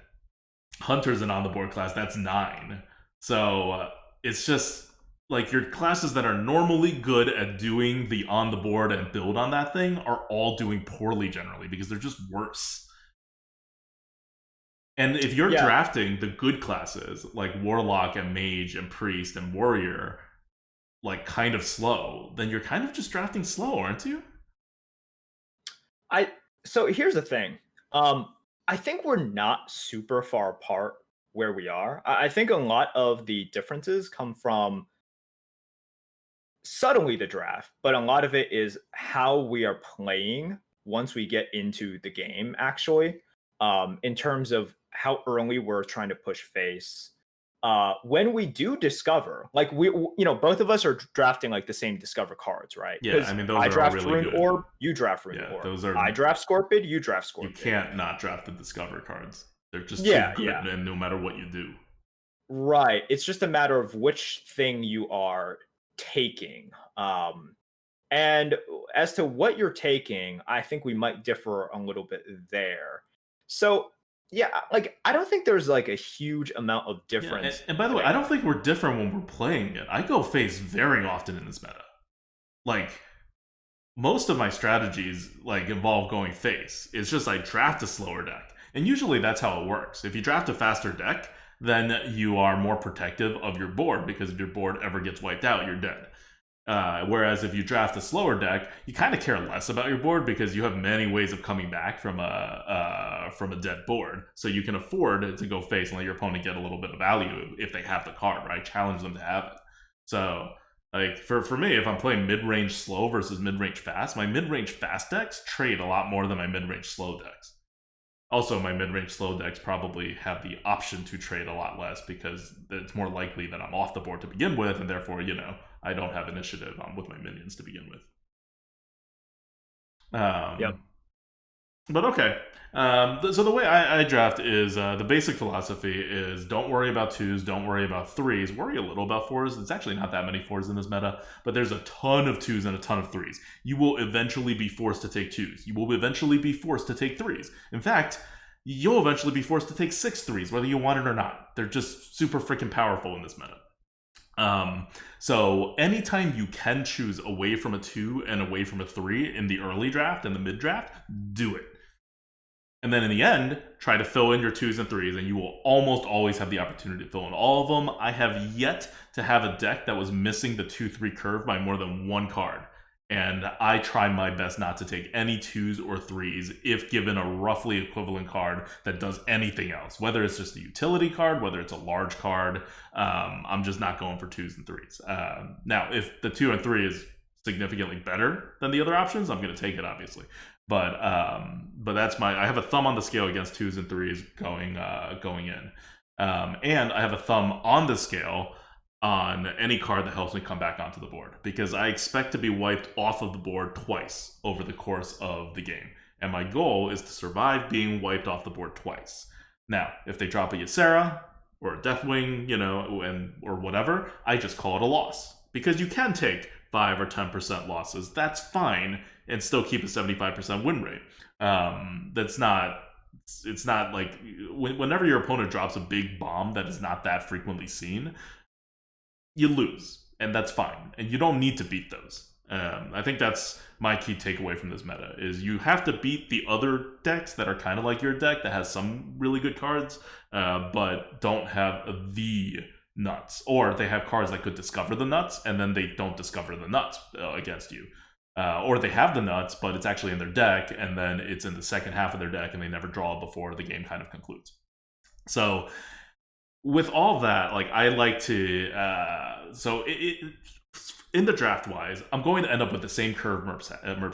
Hunter's an on the board class. That's 9. So it's just like your classes that are normally good at doing the on the board and build on that thing are all doing poorly generally because they're just worse. And if you're drafting the good classes, like Warlock and Mage and Priest and Warrior, like kind of slow, then you're kind of just drafting slow, aren't you? So here's the thing. I think we're not super far apart where we are. I think a lot of the differences come from subtly the draft, but a lot of it is how we are playing once we get into the game, actually, in terms of how early we're trying to push face. When we do discover, like both of us are drafting like the same discover cards, right? Yeah, I mean, those I are draft all really Rune good. Orb, you draft Rune Orb. I draft Scorpid, you draft Scorpid. You can't not draft the discover cards. They're just too good, and no matter what you do. Right. It's just a matter of which thing you are taking. And as to what you're taking, I think we might differ a little bit there. So yeah, like I don't think there's like a huge amount of difference. And by the way, I don't think we're different when we're playing it. I go face very often in this meta. Like most of my strategies like involve going face. It's just I draft a slower deck. And usually that's how it works. If you draft a faster deck, then you are more protective of your board, because if your board ever gets wiped out, you're dead. Whereas if you draft a slower deck, you kind of care less about your board because you have many ways of coming back from a dead board. So you can afford to go face and let your opponent get a little bit of value if they have the card, right? Challenge them to have it. So like for me, if I'm playing mid-range slow versus mid-range fast, my mid-range fast decks trade a lot more than my mid-range slow decks. Also, my mid-range slow decks probably have the option to trade a lot less because it's more likely that I'm off the board to begin with, and therefore, I don't have initiative with my minions to begin with. Yep. But okay. So the way I draft is the basic philosophy is don't worry about twos, don't worry about threes, worry a little about fours. It's actually not that many fours in this meta, but there's a ton of twos and a ton of threes. You will eventually be forced to take twos. You will eventually be forced to take threes. In fact, you'll eventually be forced to take 6 threes, whether you want it or not. They're just super freaking powerful in this meta. So anytime you can choose away from a 2 and away from a 3 in the early draft and the mid draft, do it. And then in the end, try to fill in your 2s and 3s, and you will almost always have the opportunity to fill in all of them. I have yet to have a deck that was missing the 2-3 curve by more than 1 card. And I try my best not to take any 2s or 3s if given a roughly equivalent card that does anything else. Whether it's just a utility card, whether it's a large card, I'm just not going for 2s and 3s. Now, if the 2 and 3 is significantly better than the other options, I'm going to take it, obviously. But that's I have a thumb on the scale against 2s and 3s going in. And I have a thumb on the scale on any card that helps me come back onto the board, because I expect to be wiped off of the board twice over the course of the game, and my goal is to survive being wiped off the board twice. Now, if they drop a Ysera or a Deathwing, or whatever, I just call it a loss, because you can take 5 or 10% losses. That's fine, and still keep a 75% win rate. It's not like whenever your opponent drops a big bomb that is not that frequently seen, you lose, and that's fine, and you don't need to beat those. I think that's my key takeaway from this meta, is you have to beat the other decks that are kind of like your deck that has some really good cards, but don't have the nuts, or they have cards that could discover the nuts and then they don't discover the nuts against you, or they have the nuts but it's actually in their deck and then it's in the second half of their deck and they never draw it before the game kind of concludes. So with all that, like, I like to in the draft wise, I'm going to end up with the same curve Merps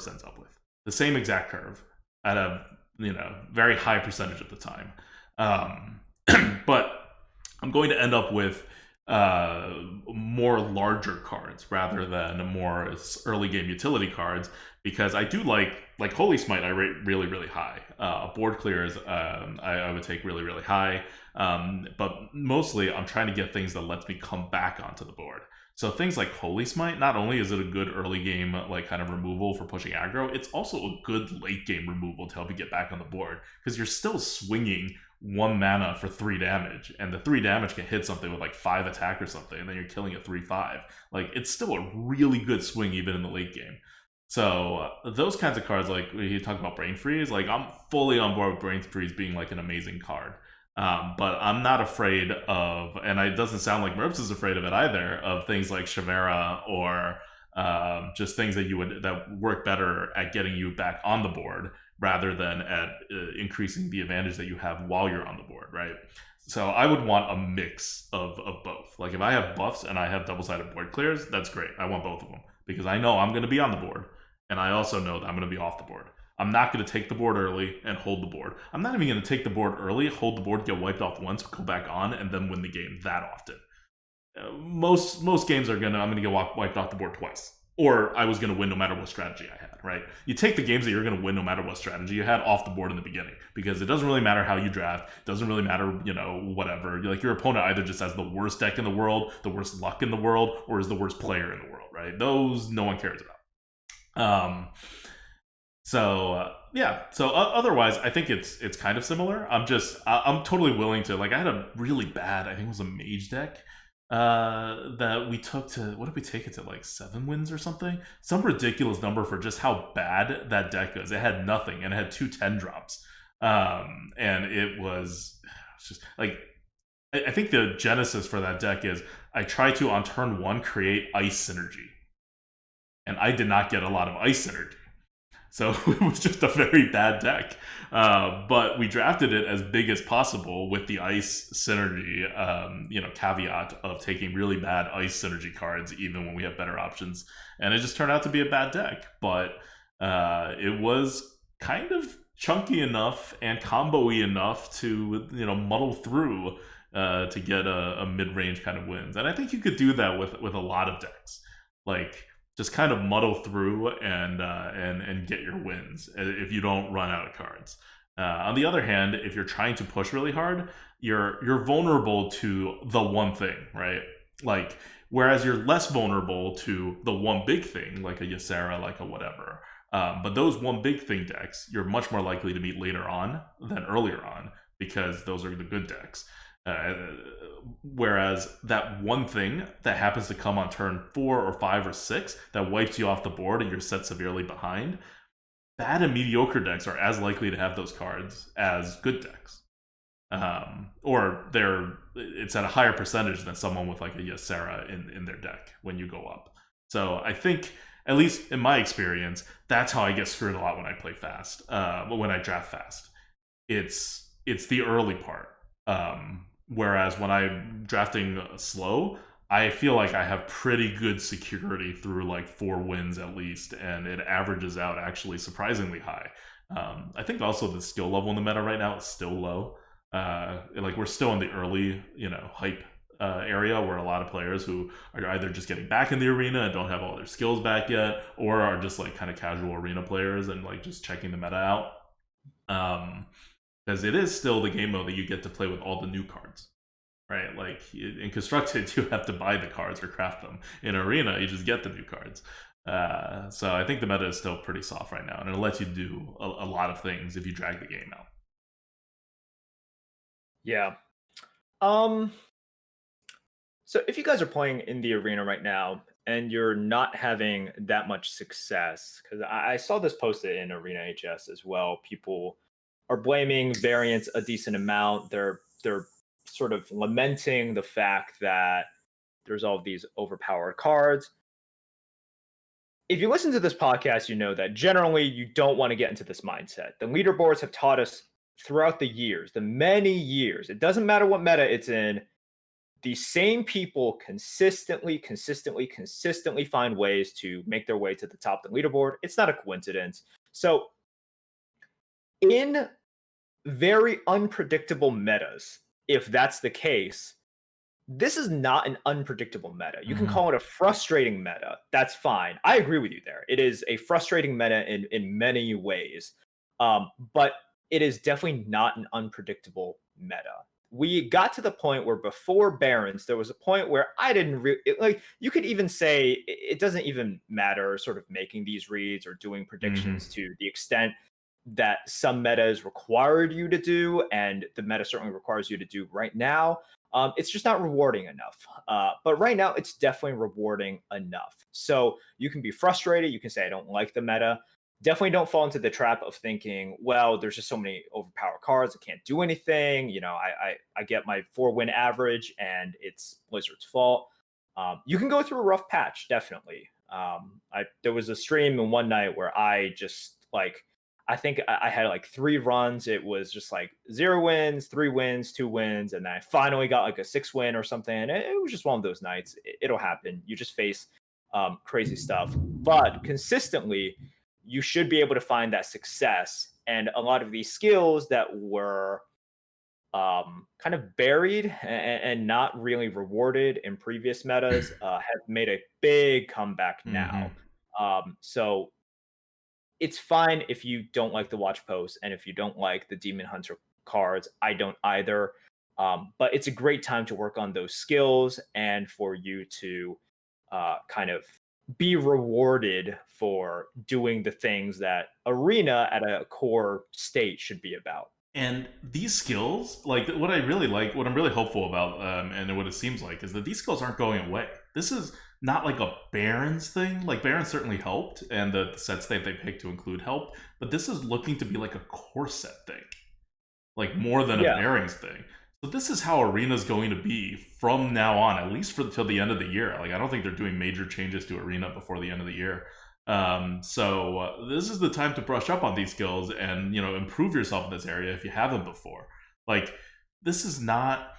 ends up with, the same exact curve at a very high percentage of the time, but I'm going to end up with more larger cards rather than more early game utility cards, because I do like Holy Smite. I rate really, really high. Board clears, I would take really, really high, but mostly I'm trying to get things that lets me come back onto the board. So things like Holy Smite, not only is it a good early game kind of removal for pushing aggro, it's also a good late game removal to help you get back on the board, because you're still swinging 1 mana for 3 damage, and the 3 damage can hit something with 5 attack or something, and then you're killing a 3/5. It's still a really good swing even in the late game. So those kinds of cards, like you talk about Brain Freeze, I'm fully on board with Brain Freeze being an amazing card. But I'm not afraid of, and it doesn't sound like Merps is afraid of it either, of things like Chimera or just things that work better at getting you back on the board rather than at increasing the advantage that you have while you're on the board, right? So I would want a mix of both. If I have buffs and I have double-sided board clears, that's great. I want both of them, because I know I'm going to be on the board, and I also know that I'm going to be off the board. I'm not going to take the board early and hold the board. I'm not even going to take the board early, hold the board, get wiped off once, go back on, and then win the game that often. Most games I'm going to get wiped off the board twice. Or I was going to win no matter what strategy I had, right? You take the games that you're going to win no matter what strategy you had off the board in the beginning, because it doesn't really matter how you draft. It doesn't really matter, whatever. Your opponent either just has the worst deck in the world, the worst luck in the world, or is the worst player in the world, right? Those no one cares about. So otherwise, I think it's kind of similar. I'm totally willing to, I had a really bad, I think it was a mage deck that we took to, what did we take it to, 7 wins or something? Some ridiculous number for just how bad that deck is. It had nothing, and it had 2 10 drops. And it was just I think the genesis for that deck is I try to, on turn 1, create ice synergy. and I did not get a lot of ice synergy. So it was just a very bad deck. But we drafted it as big as possible with the ice synergy, caveat of taking really bad ice synergy cards, even when we have better options. And it just turned out to be a bad deck. But it was kind of chunky enough and combo-y enough to, muddle through to get a mid-range kind of wins. And I think you could do that with a lot of decks. Like, just kind of muddle through and get your wins if you don't run out of cards. On the other hand, if you're trying to push really hard, you're vulnerable to the one thing, right? Like, whereas you're less vulnerable to the one big thing, like a Ysera, like a whatever. But those one big thing decks, you're much more likely to meet later on than earlier on, because those are the good decks. Whereas that one thing that happens to come on turn 4 or 5 or 6 that wipes you off the board and you're set severely behind, bad and mediocre decks are as likely to have those cards as good decks. Or it's at a higher percentage than someone with like a Ysera in their deck when you go up. So I think, at least in my experience, that's how I get screwed a lot when I play fast. When I draft fast, it's the early part. Whereas when I'm drafting slow, I feel like I have pretty good security through like 4 wins at least, and it averages out actually surprisingly high. I think also the skill level in the meta right now is still low. Like, we're still in the early, hype area, where a lot of players who are either just getting back in the arena and don't have all their skills back yet, or are just like kind of casual arena players and like just checking the meta out. Because it is still the game mode that you get to play with all the new cards, right? Like, in Constructed, you have to buy the cards or craft them. In Arena, you just get the new cards. So I think the meta is still pretty soft right now, and it'll let you do a lot of things if you drag the game out. Yeah. So if you guys are playing in the arena right now and you're not having that much success, because I saw this posted in Arena HS as well, people are blaming variants a decent amount. They're sort of lamenting the fact that there's all of these overpowered cards. If you listen to this podcast, you know that generally you don't want to get into this mindset. The leaderboards have taught us throughout the years, the many years, it doesn't matter what meta it's in, the same people consistently find ways to make their way to the top of the leaderboard. It's not a coincidence. So in very unpredictable metas, if that's the case, this is not an unpredictable meta. You can call it a frustrating meta. That's fine. I agree with you there. It is a frustrating meta in many ways, but it is definitely not an unpredictable meta. We got to the point where before Barrens, there was a point where I didn't really like. You could even say it doesn't even matter, sort of making these reads or doing predictions to the extent that some metas required you to do, and the meta certainly requires you to do right now. It's just not rewarding enough. But right now, it's definitely rewarding enough. So you can be frustrated. You can say, I don't like the meta. Definitely don't fall into the trap of thinking, well, there's just so many overpowered cards, I can't do anything. I get my 4-win average and it's Blizzard's fault. You can go through a rough patch, definitely. There was a stream in one night where I just I think I had like 3 runs. It was just like 0 wins, 3 wins, 2 wins, and then I finally got like a 6-win or something. And it was just one of those nights. It'll happen. You just face crazy stuff, but consistently, you should be able to find that success. And a lot of these skills that were kind of buried and not really rewarded in previous metas have made a big comeback now. So it's fine if you don't like the watch post and if you don't like the Demon Hunter cards. I don't either. But it's a great time to work on those skills and for you to kind of be rewarded for doing the things that Arena at a core state should be about. And these skills, like what I'm really hopeful about, and what it seems like, is that these skills aren't going away. This is not like a Barrens thing. Like, Barrens certainly helped, and the sets that they picked to include helped, but this is looking to be like a core set thing, like more than a Barrens thing. So this is how Arena's going to be from now on, at least for till the end of the year. Like I don't think they're doing major changes to Arena before the end of the year. This is the time to brush up on these skills and improve yourself in this area if you haven't before. Like this is not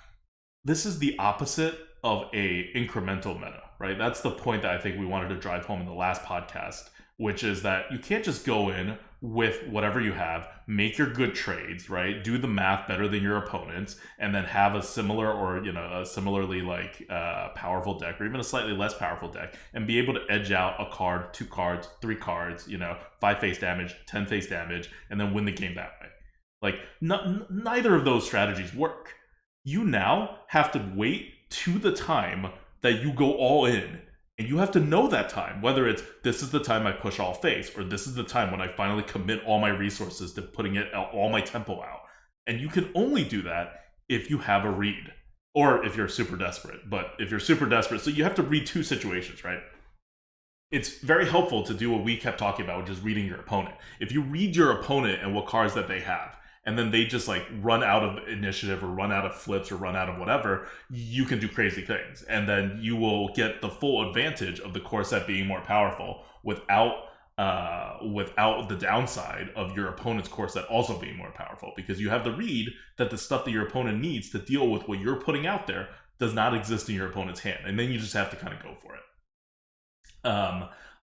this is the opposite of a incremental meta, right? That's the point that I think we wanted to drive home in the last podcast, which is that you can't just go in with whatever you have, make your good trades, right? Do the math better than your opponents, and then have a similar or a similarly powerful deck, or even a slightly less powerful deck, and be able to edge out a card, 2 cards, 3 cards, 5 face damage, 10 face damage, and then win the game that way. Like neither of those strategies work. You now have to wait to the time that you go all in. And you have to know that time, whether it's this is the time I push all face, or this is the time when I finally commit all my resources to putting all my tempo out. And you can only do that if you have a read, or if you're super desperate. But if you're super desperate, so you have to read 2 situations, right? It's very helpful to do what we kept talking about, which is reading your opponent. If you read your opponent and what cards that they have, and then they just run out of initiative or run out of flips or run out of whatever, you can do crazy things. And then you will get the full advantage of the core set being more powerful without the downside of your opponent's core set also being more powerful, because you have the read that the stuff that your opponent needs to deal with what you're putting out there does not exist in your opponent's hand. And then you just have to kind of go for it.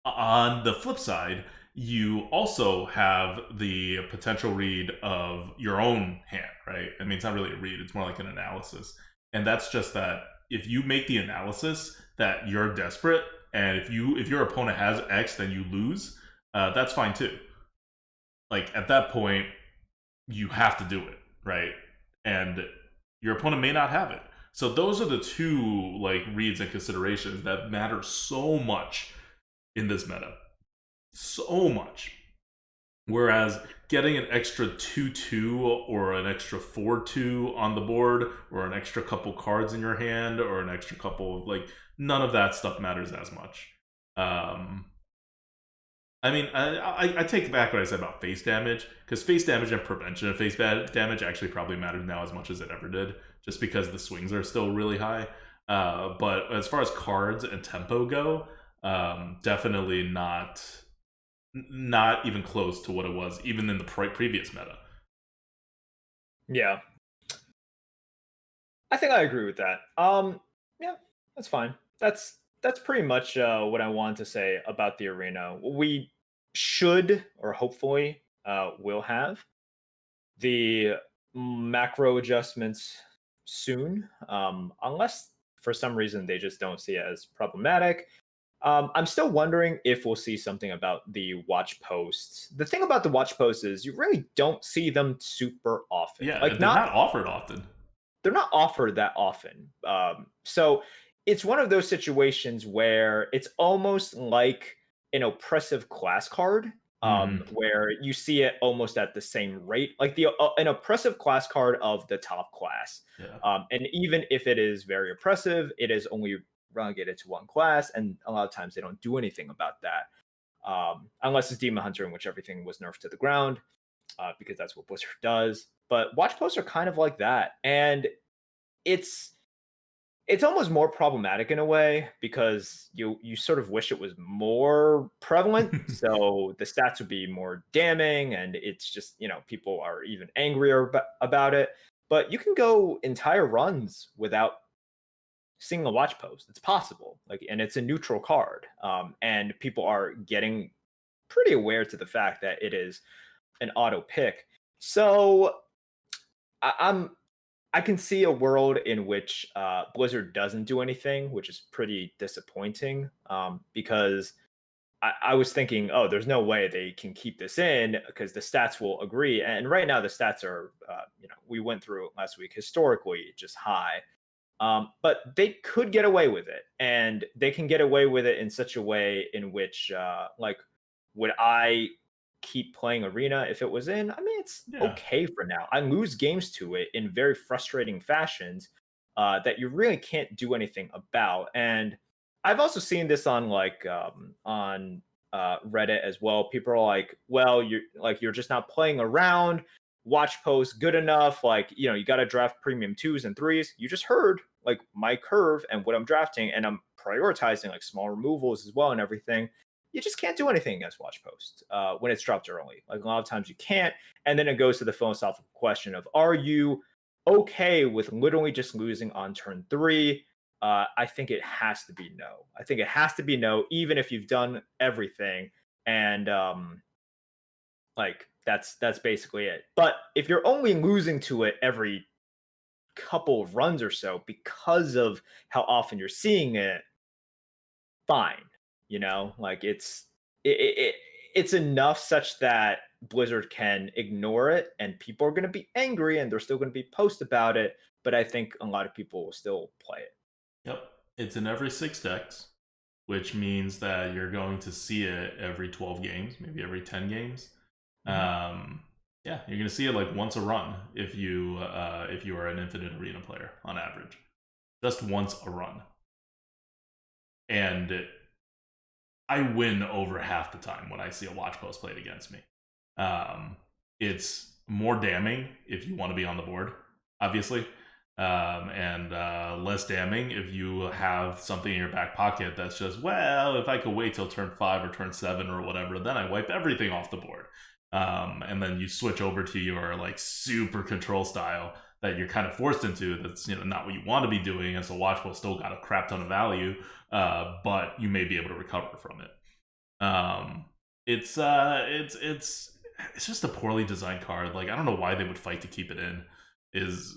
On the flip side, you also have the potential read of your own hand, right? I mean, it's not really a read, it's more like an analysis. And that's just that if you make the analysis that you're desperate, and if your opponent has X, then you lose, that's fine too. Like, at that point, you have to do it, right? And your opponent may not have it. So those are the 2 reads and considerations that matter so much in this meta. So much. Whereas getting an extra 2/2 or an extra 4/2 on the board, or an extra couple cards in your hand, or an extra couple of none of that stuff matters as much. I mean, I take back what I said about face damage, because face damage and prevention of face damage actually probably matters now as much as it ever did, just because the swings are still really high. But as far as cards and tempo go, definitely not even close to what it was even in the previous meta. Yeah, I think I agree with that. Yeah, that's fine. That's pretty much what I wanted to say about the arena. We should, or hopefully will have the macro adjustments soon, unless for some reason they just don't see it as problematic. I'm still wondering if we'll see something about the watch posts. The thing about the watch posts is you really don't see them super often. Yeah, they're not offered often. They're not offered that often. So it's one of those situations where it's almost like an oppressive class card, where you see it almost at the same rate, like an oppressive class card of the top class. Yeah. And even if it is very oppressive, it is only relegated to 1 class, and a lot of times they don't do anything about that, unless it's Demon Hunter, in which everything was nerfed to the ground, because that's what Blizzard does. But watch posts are kind of like that, and it's almost more problematic in a way, because you sort of wish it was more prevalent, so the stats would be more damning, and it's just people are even angrier about it. But you can go entire runs without seeing a watch post. It's possible, and it's a neutral card, and people are getting pretty aware to the fact that it is an auto pick. So I can see a world in which Blizzard doesn't do anything, which is pretty disappointing, because I was thinking, oh, there's no way they can keep this in because the stats will agree. And right now the stats are, we went through it last week, historically just high. But they could get away with it, and they can get away with it in such a way in which, would I keep playing Arena if it was in? I mean, it's okay for now. I lose games to it in very frustrating fashions that you really can't do anything about. And I've also seen this on Reddit as well. People are like, "Well, you're just not playing around. watch post good enough. Like, you got to draft premium 2s and 3s. You just heard like my curve and what I'm drafting, and I'm prioritizing like small removals as well and everything. You just can't do anything against watch post when it's dropped early. Like a lot of times you can't. And then it goes to the philosophical question of, are you okay with literally just losing on turn 3? I think it has to be no. I think it has to be no, even if you've done everything. And like that's basically it. But if you're only losing to it every couple of runs or so because of how often you're seeing it, fine. Like it's enough such that Blizzard can ignore it and people are going to be angry and they're still going to be post about it, but I think a lot of people will still play it. Yep. It's in every 6 decks, which means that you're going to see it every 12 games, maybe every 10 games. Yeah, you're going to see it like once a run if you are an Infinite Arena player on average. Just once a run. And I win over half the time when I see a watch post played against me. It's more damning if you want to be on the board, obviously, and less damning if you have something in your back pocket that's just, well, if I could wait till turn 5 or turn 7 or whatever, then I wipe everything off the board. And then you switch over to your like super control style that you're kind of forced into. That's not what you want to be doing, and so watch post still got a crap ton of value, but you may be able to recover from it. It's just a poorly designed card. Like, I don't know why they would fight to keep it in. Is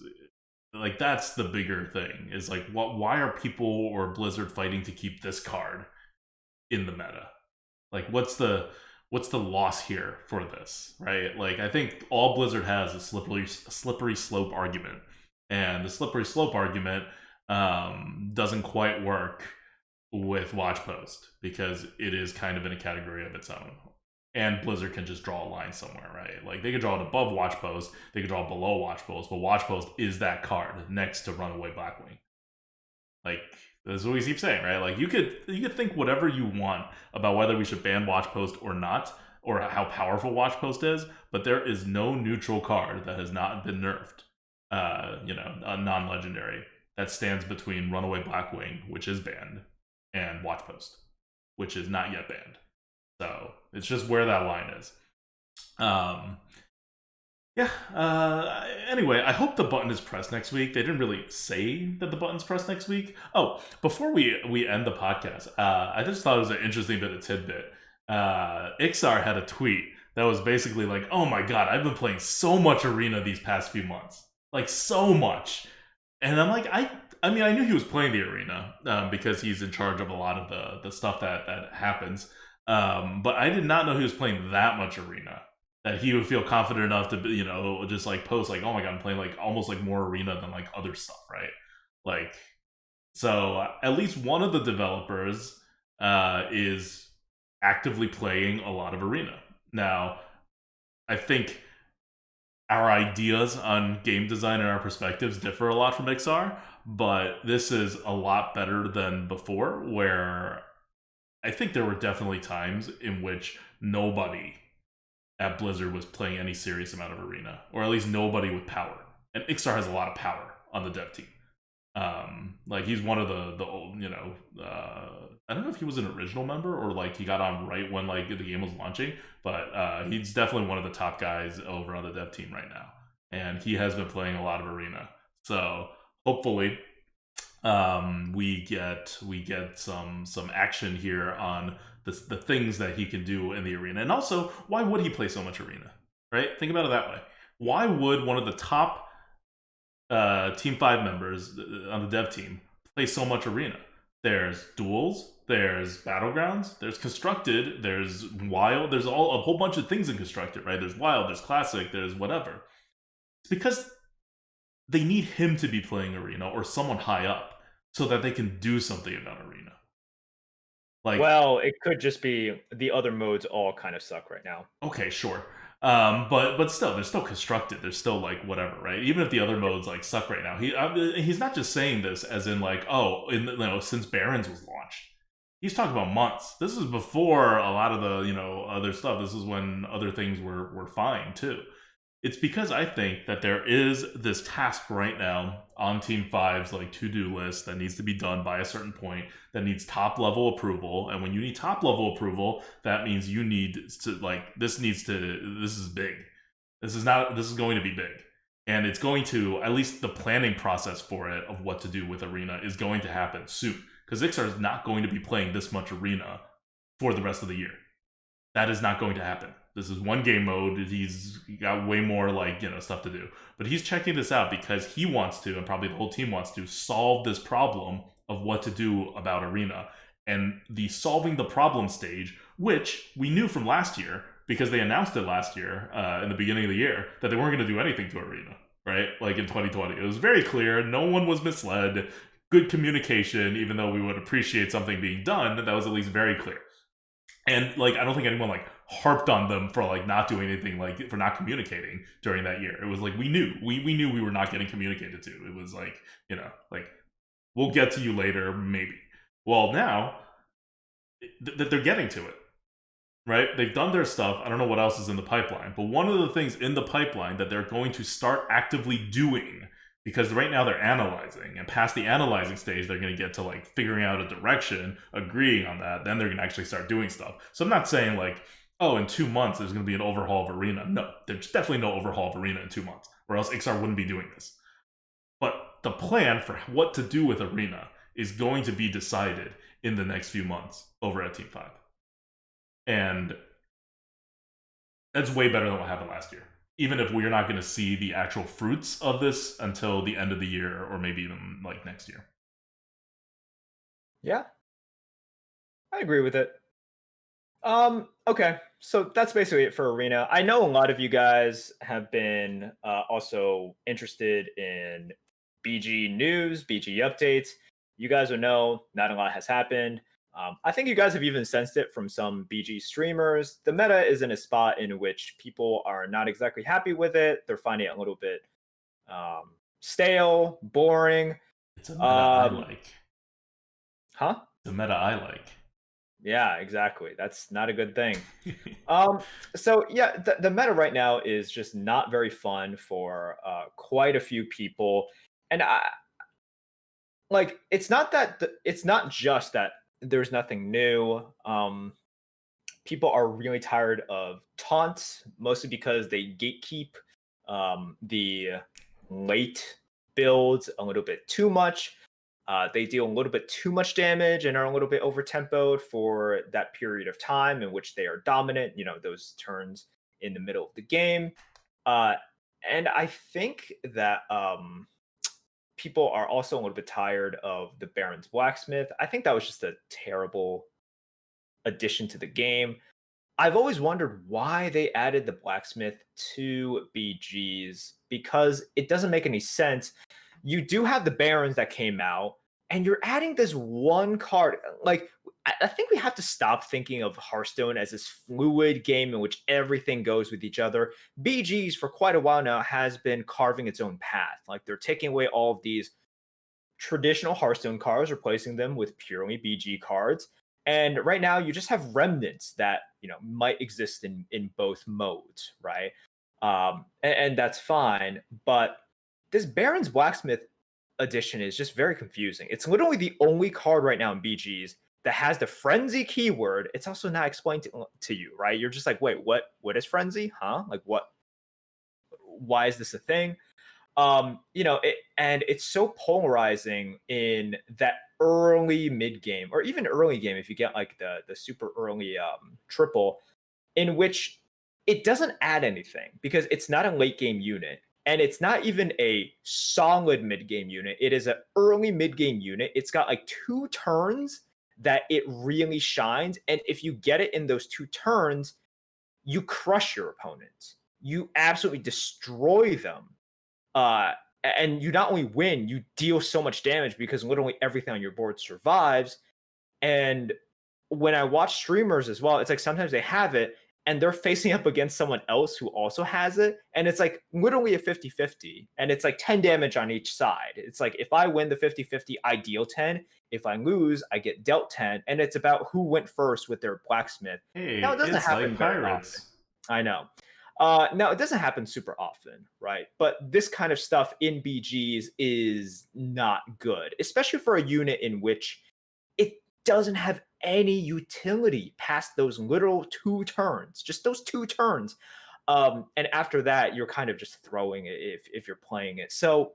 like, that's the bigger thing. Is like, why are people or Blizzard fighting to keep this card in the meta? Like, what's the loss here for this, right? Like, I think all Blizzard has is a slippery slope argument, and the slippery slope argument doesn't quite work with watch post because it is kind of in a category of its own, and Blizzard can just draw a line somewhere, right? Like, they could draw it above watch post, they could draw it below watch post, but watch post is that card next to Runaway Blackwing. Like, that's what we keep saying, right? Like, you could think whatever you want about whether we should ban watch post or not, or how powerful watch post is, but there is no neutral card that has not been nerfed, a non-legendary, that stands between Runaway Blackwing, which is banned, and watch post, which is not yet banned. So it's just where that line is. Anyway, I hope the button is pressed next week. They didn't really say that the button's pressed next week. Oh, before we end the podcast, I just thought it was an interesting bit of tidbit. Ixar had a tweet that was basically like, oh my god, I've been playing so much Arena these past few months. Like, so much. And I'm like, I mean, I knew he was playing the Arena because he's in charge of a lot of the stuff that happens. But I did not know he was playing that much Arena, that he would feel confident enough to, just like post like, oh my god, I'm playing like almost like more Arena than like other stuff, right? Like, so at least one of the developers is actively playing a lot of Arena. Now, I think our ideas on game design and our perspectives differ a lot from XR, but this is a lot better than before, where I think there were definitely times in which nobody at Blizzard was playing any serious amount of Arena, or at least nobody with power. And Ixar has a lot of power on the dev team. Like, he's one of the old, I don't know if he was an original member or like he got on right when like the game was launching, but he's definitely one of the top guys over on the dev team right now, and he has been playing a lot of Arena. So hopefully, we get some action here on the things that he can do in the Arena. And also, why would he play so much Arena, right? Think about it that way. Why would one of the top Team 5 members on the dev team play so much Arena? There's duels, there's battlegrounds, there's constructed, there's wild, there's a whole bunch of things in constructed, right? There's wild, there's classic, there's whatever. It's because they need him to be playing Arena or someone high up so that they can do something about Arena. Like, well, it could just be the other modes all kind of suck right now. Okay, sure. But still, they're still constructed. They're still like whatever, right? Even if the other modes like suck right now, he's not just saying this as in like, oh, since Barrens was launched. He's talking about months. This is before a lot of the other stuff. This is when other things were fine too. It's because I think that there is this task right now on Team Five's like to-do list that needs to be done by a certain point that needs top level approval. And when you need top level approval, that means you need to like this is big. This is going to be big. And it's going to, at least the planning process for it of what to do with Arena is going to happen soon. Because Ixar is not going to be playing this much Arena for the rest of the year. That is not going to happen. This is one game mode. He's got way more stuff to do. But he's checking this out because he wants to, and probably the whole team wants to, solve this problem of what to do about Arena. And the solving the problem stage, which we knew from last year, because they announced it last year, in the beginning of the year, that they weren't going to do anything to Arena, right? Like in 2020. It was very clear. No one was misled. Good communication, even though we would appreciate something being done, that was at least very clear. And I don't think anyone harped on them for not doing anything, for not communicating during that year. It was we knew we were not getting communicated to. It was we'll get to you later, maybe. Well, now that they're getting to it, right? They've done their stuff. I don't know what else is in the pipeline, but one of the things in the pipeline that they're going to start actively doing, because right now they're analyzing, and past the analyzing stage, they're going to get to figuring out a direction, agreeing on that. Then they're going to actually start doing stuff. So I'm not saying oh, in 2 months there's going to be an overhaul of Arena. No, there's definitely no overhaul of Arena in 2 months, or else Ixar wouldn't be doing this. But the plan for what to do with Arena is going to be decided in the next few months over at Team 5. And that's way better than what happened last year. Even if we're not going to see the actual fruits of this until the end of the year, or maybe even next year. Yeah, I agree with it. Okay, so that's basically it for Arena. I know a lot of you guys have been also interested in BG news, BG updates. You guys will know not a lot has happened. I think you guys have even sensed it from some BG streamers. The meta is in a spot in which people are not exactly happy with it. They're finding it a little bit stale, boring. It's a meta I like. Huh? The meta I like. Yeah, exactly. That's not a good thing. So yeah, the meta right now is just not very fun for quite a few people, and it's not that it's not just that there's nothing new. People are really tired of taunts, mostly because they gatekeep the late builds a little bit too much. They deal a little bit too much damage and are a little bit over tempoed for that period of time in which they are dominant, those turns in the middle of the game. And I think that people are also a little bit tired of the Barrens Blacksmith. I think that was just a terrible addition to the game. I've always wondered why they added the Blacksmith to BGs, because it doesn't make any sense. You do have the Barrens that came out, and you're adding this one card. I think we have to stop thinking of Hearthstone as this fluid game in which everything goes with each other. BGs for quite a while now has been carving its own path. They're taking away all of these traditional Hearthstone cards, replacing them with purely BG cards. And right now you just have remnants that, might exist in both modes, right? And that's fine. But this Barrens Blacksmith edition is just very confusing. It's literally the only card right now in BGs that has the frenzy keyword. It's also not explained to you, right? You're just wait, what is frenzy? Huh? Why is this a thing? And it's so polarizing in that early mid game, or even early game if you get the super early triple, in which it doesn't add anything because it's not a late game unit. And it's not even a solid mid-game unit. It is an early mid-game unit. It's got 2 turns that it really shines. And if you get it in those 2 turns, you crush your opponents. You absolutely destroy them. And you not only win, you deal so much damage because literally everything on your board survives. And when I watch streamers as well, it's sometimes they have it, and they're facing up against someone else who also has it. And it's literally a 50-50. And it's 10 damage on each side. It's if I win the 50-50, I deal 10. If I lose, I get dealt 10. And it's about who went first with their Blacksmith. Hey, now, it doesn't it's happen like Pirates. I know. Now it doesn't happen super often, right? But this kind of stuff in BGs is not good, especially for a unit in which it doesn't have any utility past those literal 2 turns, just those 2 turns. And after that, you're kind of just throwing it if you're playing it. So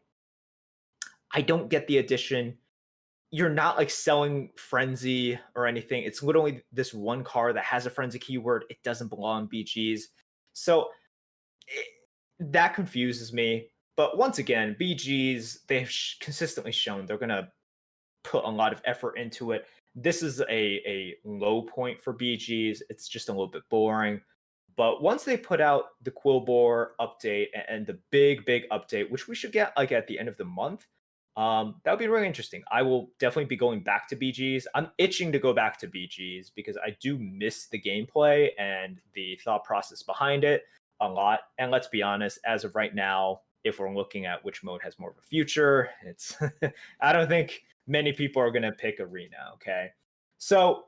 I don't get the addition. You're not like selling frenzy or anything. It's literally this one card that has a frenzy keyword. It doesn't belong in BGs. So it, that confuses me. But once again, BGs, they've consistently shown they're going to put a lot of effort into it. This is a low point for BGs. It's just a little bit boring. But once they put out the Quillbore update and the big update, which we should get like at the end of the month, that would be really interesting. I will definitely be going back to BGs. I'm itching to go back to BGs because I do miss the gameplay and the thought process behind it a lot. And let's be honest, as of right now, if we're looking at which mode has more of a future, it's I don't think many people are going to pick Arena. Okay, so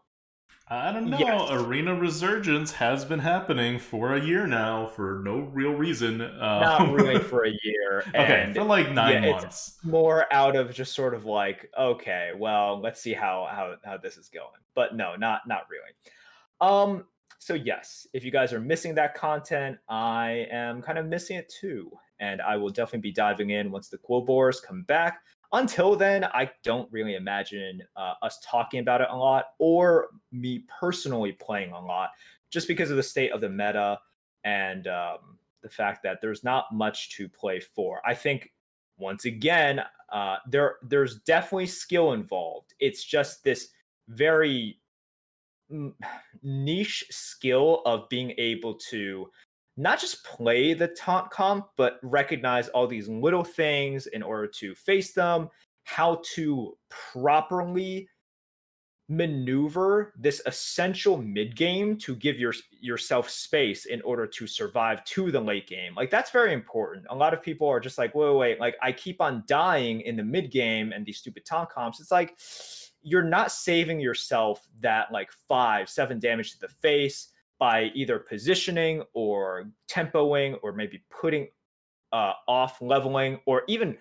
I don't know. yes, Arena Resurgence has been happening for a year now for no real reason. not really for a year, Okay, and for like yeah, 9 months. it's more out of just sort of like, okay, well, let's see how this is going. But no, not really. So yes, if you guys are missing that content, I am kind of missing it too, and I will definitely be diving in once the Quillbores come back. Until then, I don't really imagine us talking about it a lot, or me personally playing a lot, just because of the state of the meta and the fact that there's not much to play for. I think once again, there's definitely skill involved. It's just this very niche skill of being able to not just play the taunt comp, but recognize all these little things in order to face them, how to properly maneuver this essential mid game to give yourself space in order to survive to the late game. Like that's very important. A lot of people are just like, wait, like I keep on dying in the mid game and these stupid taunt comps. It's like you're not saving yourself that like 5-7 damage to the face by either positioning or tempoing or maybe putting off leveling or even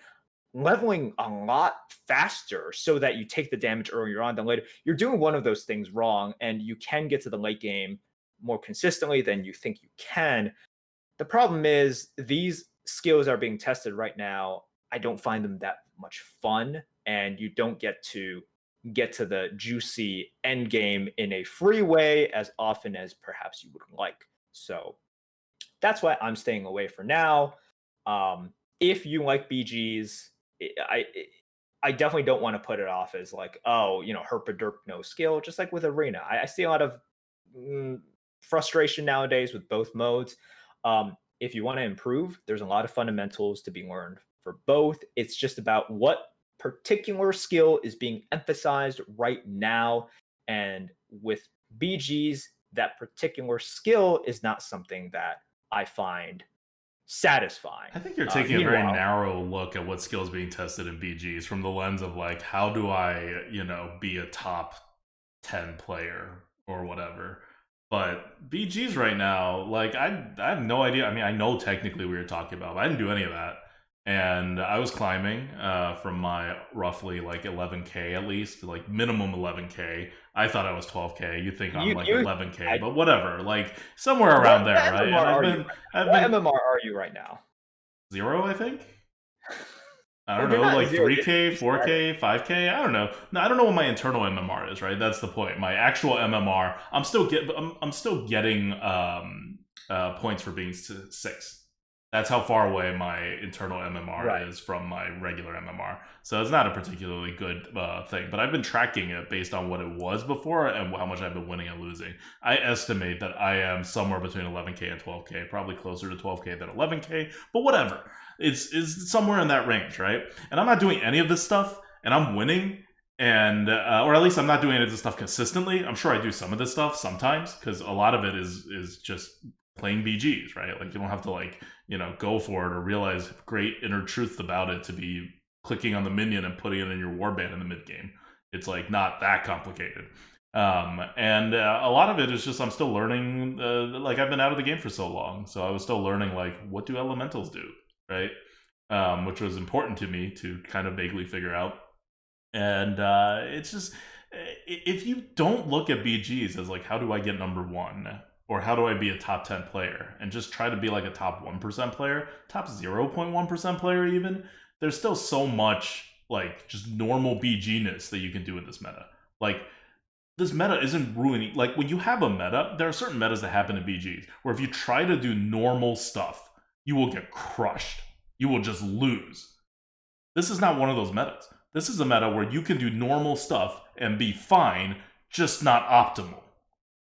leveling a lot faster so that you take the damage earlier on than later. You're doing one of those things wrong, and you can get to the late game more consistently than you think you can. The problem is these skills are being tested right now. I don't find them that much fun, and you don't get to the juicy end game in a free way as often as perhaps you would like. So that's why I'm staying away for now. If you like BGs, I I definitely don't want to put it off as like, oh, herpaderp no skill. Just like with Arena, I see a lot of frustration nowadays with both modes. If you want to improve, there's a lot of fundamentals to be learned for both. It's just about what particular skill is being emphasized right now, and with BGs, that particular skill is not something that I find satisfying. I think you're taking a very narrow look at what skills being tested in BGs from the lens of like, how do I, be a top 10 player or whatever. But BGs right now, like I have no idea. I mean, I know technically we were talking about, but I didn't do any of that. And I was climbing from my roughly like 11K at least, like minimum 11K. I thought I was 12K. You think I'm like 11K, but whatever, like somewhere around there, right? And What MMR are you right now? 0, I think. I don't know, like 3K, 4K, 5K. I don't know. No, I don't know what my internal MMR is. Right, that's the point. My actual MMR, I'm still getting points for being 6. That's how far away my internal MMR is from my regular MMR. So it's not a particularly good thing. But I've been tracking it based on what it was before and how much I've been winning and losing. I estimate that I am somewhere between 11K and 12K, probably closer to 12K than 11K, but whatever. It's somewhere in that range, right? And I'm not doing any of this stuff, and I'm winning, and or at least I'm not doing any of this stuff consistently. I'm sure I do some of this stuff sometimes, because a lot of it is just playing BGs, right? Like you don't have to go for it or realize great inner truth about it to be clicking on the minion and putting it in your warband in the mid game. It's like not that complicated. And a lot of it is just I'm still learning. Like I've been out of the game for so long, so I was still learning like what do elementals do, right? Which was important to me to kind of vaguely figure out. And it's just if you don't look at BGs as like how do I get number one or how do I be a top 10 player and just try to be like a top 1% player, top 0.1% player even, there's still so much like just normal BG-ness that you can do in this meta. Like this meta isn't ruining, like when you have a meta, there are certain metas that happen in BGs where if you try to do normal stuff, you will get crushed. You will just lose. This is not one of those metas. This is a meta where you can do normal stuff and be fine, just not optimal.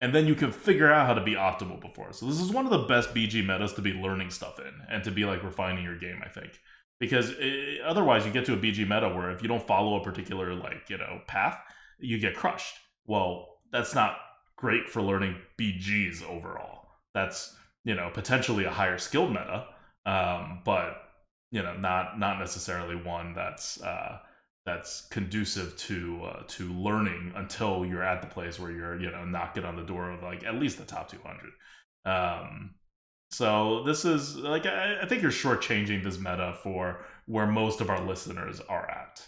And then you can figure out how to be optimal before. So this is one of the best BG metas to be learning stuff in and to be like refining your game, I think. Because otherwise you get to a BG meta where if you don't follow a particular like, path, you get crushed. Well, that's not great for learning BGs overall. That's, potentially a higher skilled meta, but not necessarily one that's conducive to learning until you're at the place where you're knocking on the door of like at least the top 200. So this is like I think you're shortchanging this meta for where most of our listeners are at,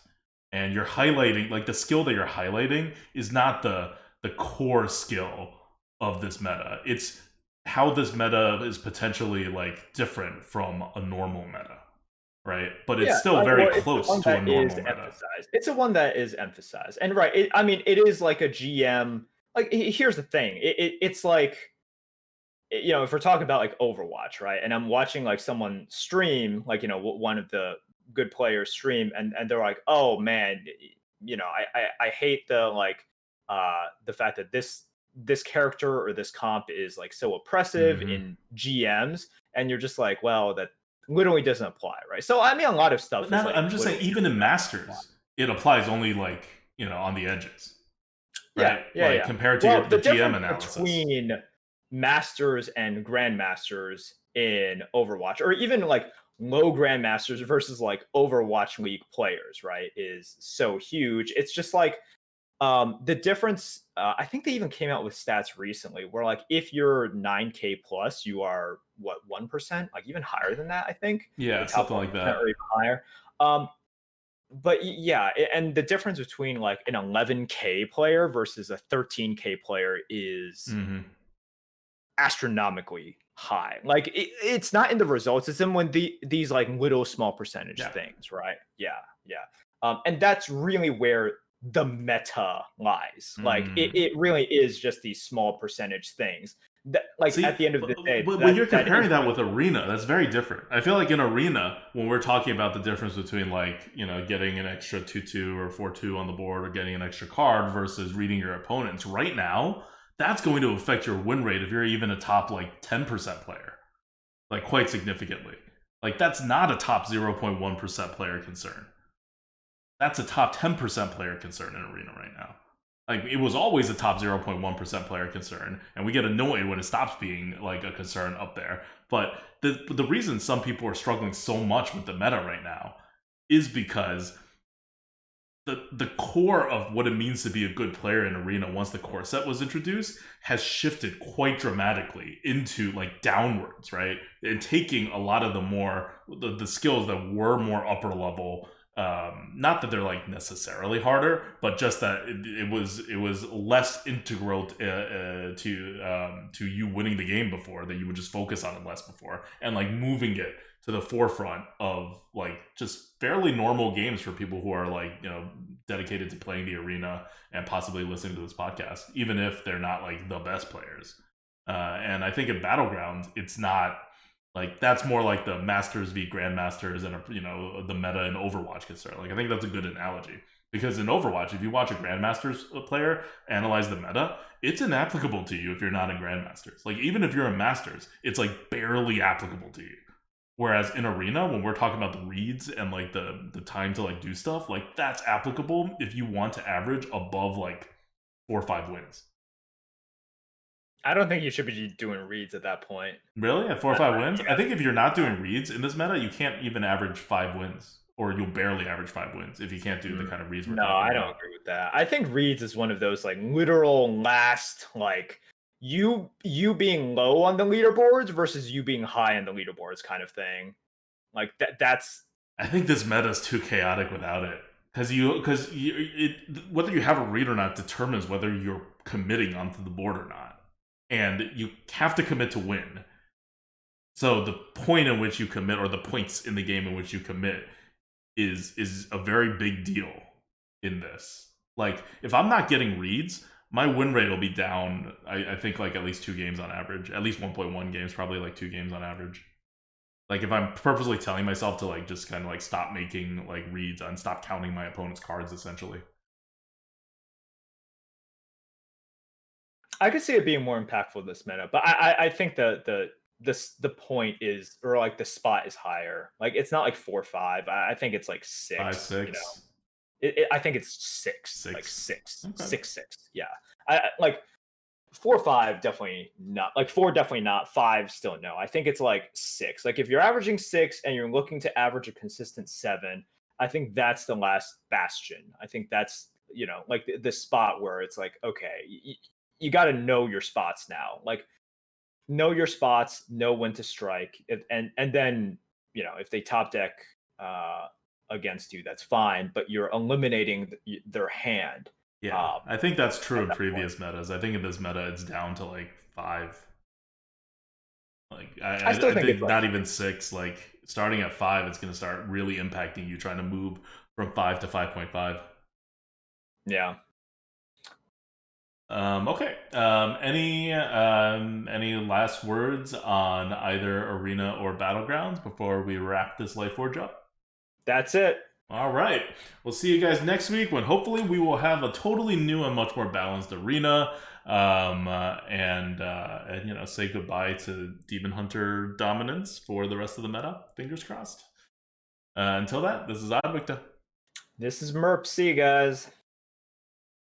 and you're highlighting like the skill that you're highlighting is not the core skill of this meta. It's how this meta is potentially like different from a normal meta. Right, but it's still very close to a normal meta. It's the one that is emphasized, and right. It is like a GM. Like, here's the thing. It's like, if we're talking about like Overwatch, right? And I'm watching like someone stream, like one of the good players stream, and they're like, oh man, I hate the fact that this character or this comp is like so oppressive in GMs, and you're just like, well, that literally doesn't apply, right? So a lot of stuff. But I'm just saying, even in Masters, it applies only like on the edges, right? Yeah. Compared to the GM analysis between Masters and Grandmasters in Overwatch, or even like low Grandmasters versus like Overwatch League players, right, is so huge. It's just like the difference. I think they even came out with stats recently where like if you're 9K plus, you are what 1%, like even higher than that. I think something like that, or even higher. But yeah, and the difference between like an 11K player versus a 13K player is astronomically high. Like it's not in the results; it's in when these like little small percentage things, right? Yeah. And that's really where the meta lies. Like it really is just these small percentage things that, like, at the end of the day, when you're comparing that with Arena, that's very different. I feel like in Arena, when we're talking about the difference between like getting an extra 2/2 or 4/2 on the board or getting an extra card versus reading your opponents, right now that's going to affect your win rate if you're even a top like 10% player, like quite significantly. Like that's not a top 0.1% player concern. That's a top 10% player concern in Arena right now. Like it was always a top 0.1% player concern, and we get annoyed when it stops being like a concern up there. But the reason some people are struggling so much with the meta right now is because the core of what it means to be a good player in Arena once the core set was introduced has shifted quite dramatically into like downwards, right? And taking a lot of the skills that were more upper level. Not that they're like necessarily harder, but just that it was less integral to you winning the game before, that you would just focus on it less before, and like moving it to the forefront of like just fairly normal games for people who are like dedicated to playing the Arena and possibly listening to this podcast, even if they're not like the best players. And I think in Battleground, it's not. Like that's more like the Masters v Grandmasters and the meta in Overwatch concern. Like I think that's a good analogy, because in Overwatch, if you watch a Grandmasters player analyze the meta, it's inapplicable to you if you're not in Grandmasters. Like even if you're in Masters, it's like barely applicable to you. Whereas in Arena, when we're talking about the reads and like the time to like do stuff, like that's applicable if you want to average above like 4 or 5 wins. I don't think you should be doing reads at that point. Really? At 4 or 5 wins? I think if you're not doing reads in this meta, you can't even average 5 wins or you'll barely average 5 wins if you can't do the kind of reads we're No, talking I don't about. agree with that. I think reads is one of those like literal last like you being low on the leaderboards versus you being high on the leaderboards kind of thing. Like that's I think this meta is too chaotic without it. Because whether you have a read or not determines whether you're committing onto the board or not, and you have to commit to win. So the point in which you commit, or the points in the game in which you commit, is a very big deal in this. Like, if I'm not getting reads, my win rate will be down. I think like at least 2 games on average, at least 1.1 games, probably like 2 games on average. Like, if I'm purposely telling myself to like just kind of like stop making like reads and stop counting my opponent's cards, essentially. I could see it being more impactful this meta, but I think the point is, or like the spot is higher. Like it's not like 4-5. I think it's like 6. 5, 6. I think it's 6, 6. like 6, Okay. 6. Yeah, I like 4-5 definitely not. Like 4 definitely not. 5 still no. I think it's like 6. Like if you're averaging 6 and you're looking to average a consistent 7, I think that's the last bastion. I think that's like the spot where it's like okay, you got to know your spots now. Like know your spots, know when to strike, and then if they top deck against you, that's fine. But you're eliminating their hand. Yeah, I think that's true in that previous metas. I think in this meta, it's down to like 5. Like I still think it's not even 6. Like starting at 5, it's going to start really impacting you trying to move from 5 to 5.5. Yeah. Okay. Any last words on either Arena or Battlegrounds before we wrap this Lightforge up? That's it. All right. We'll see you guys next week when hopefully we will have a totally new and much more balanced Arena. And say goodbye to Demon Hunter dominance for the rest of the meta. Fingers crossed. Until that, this is ADWCTA. This is Merp. See you guys.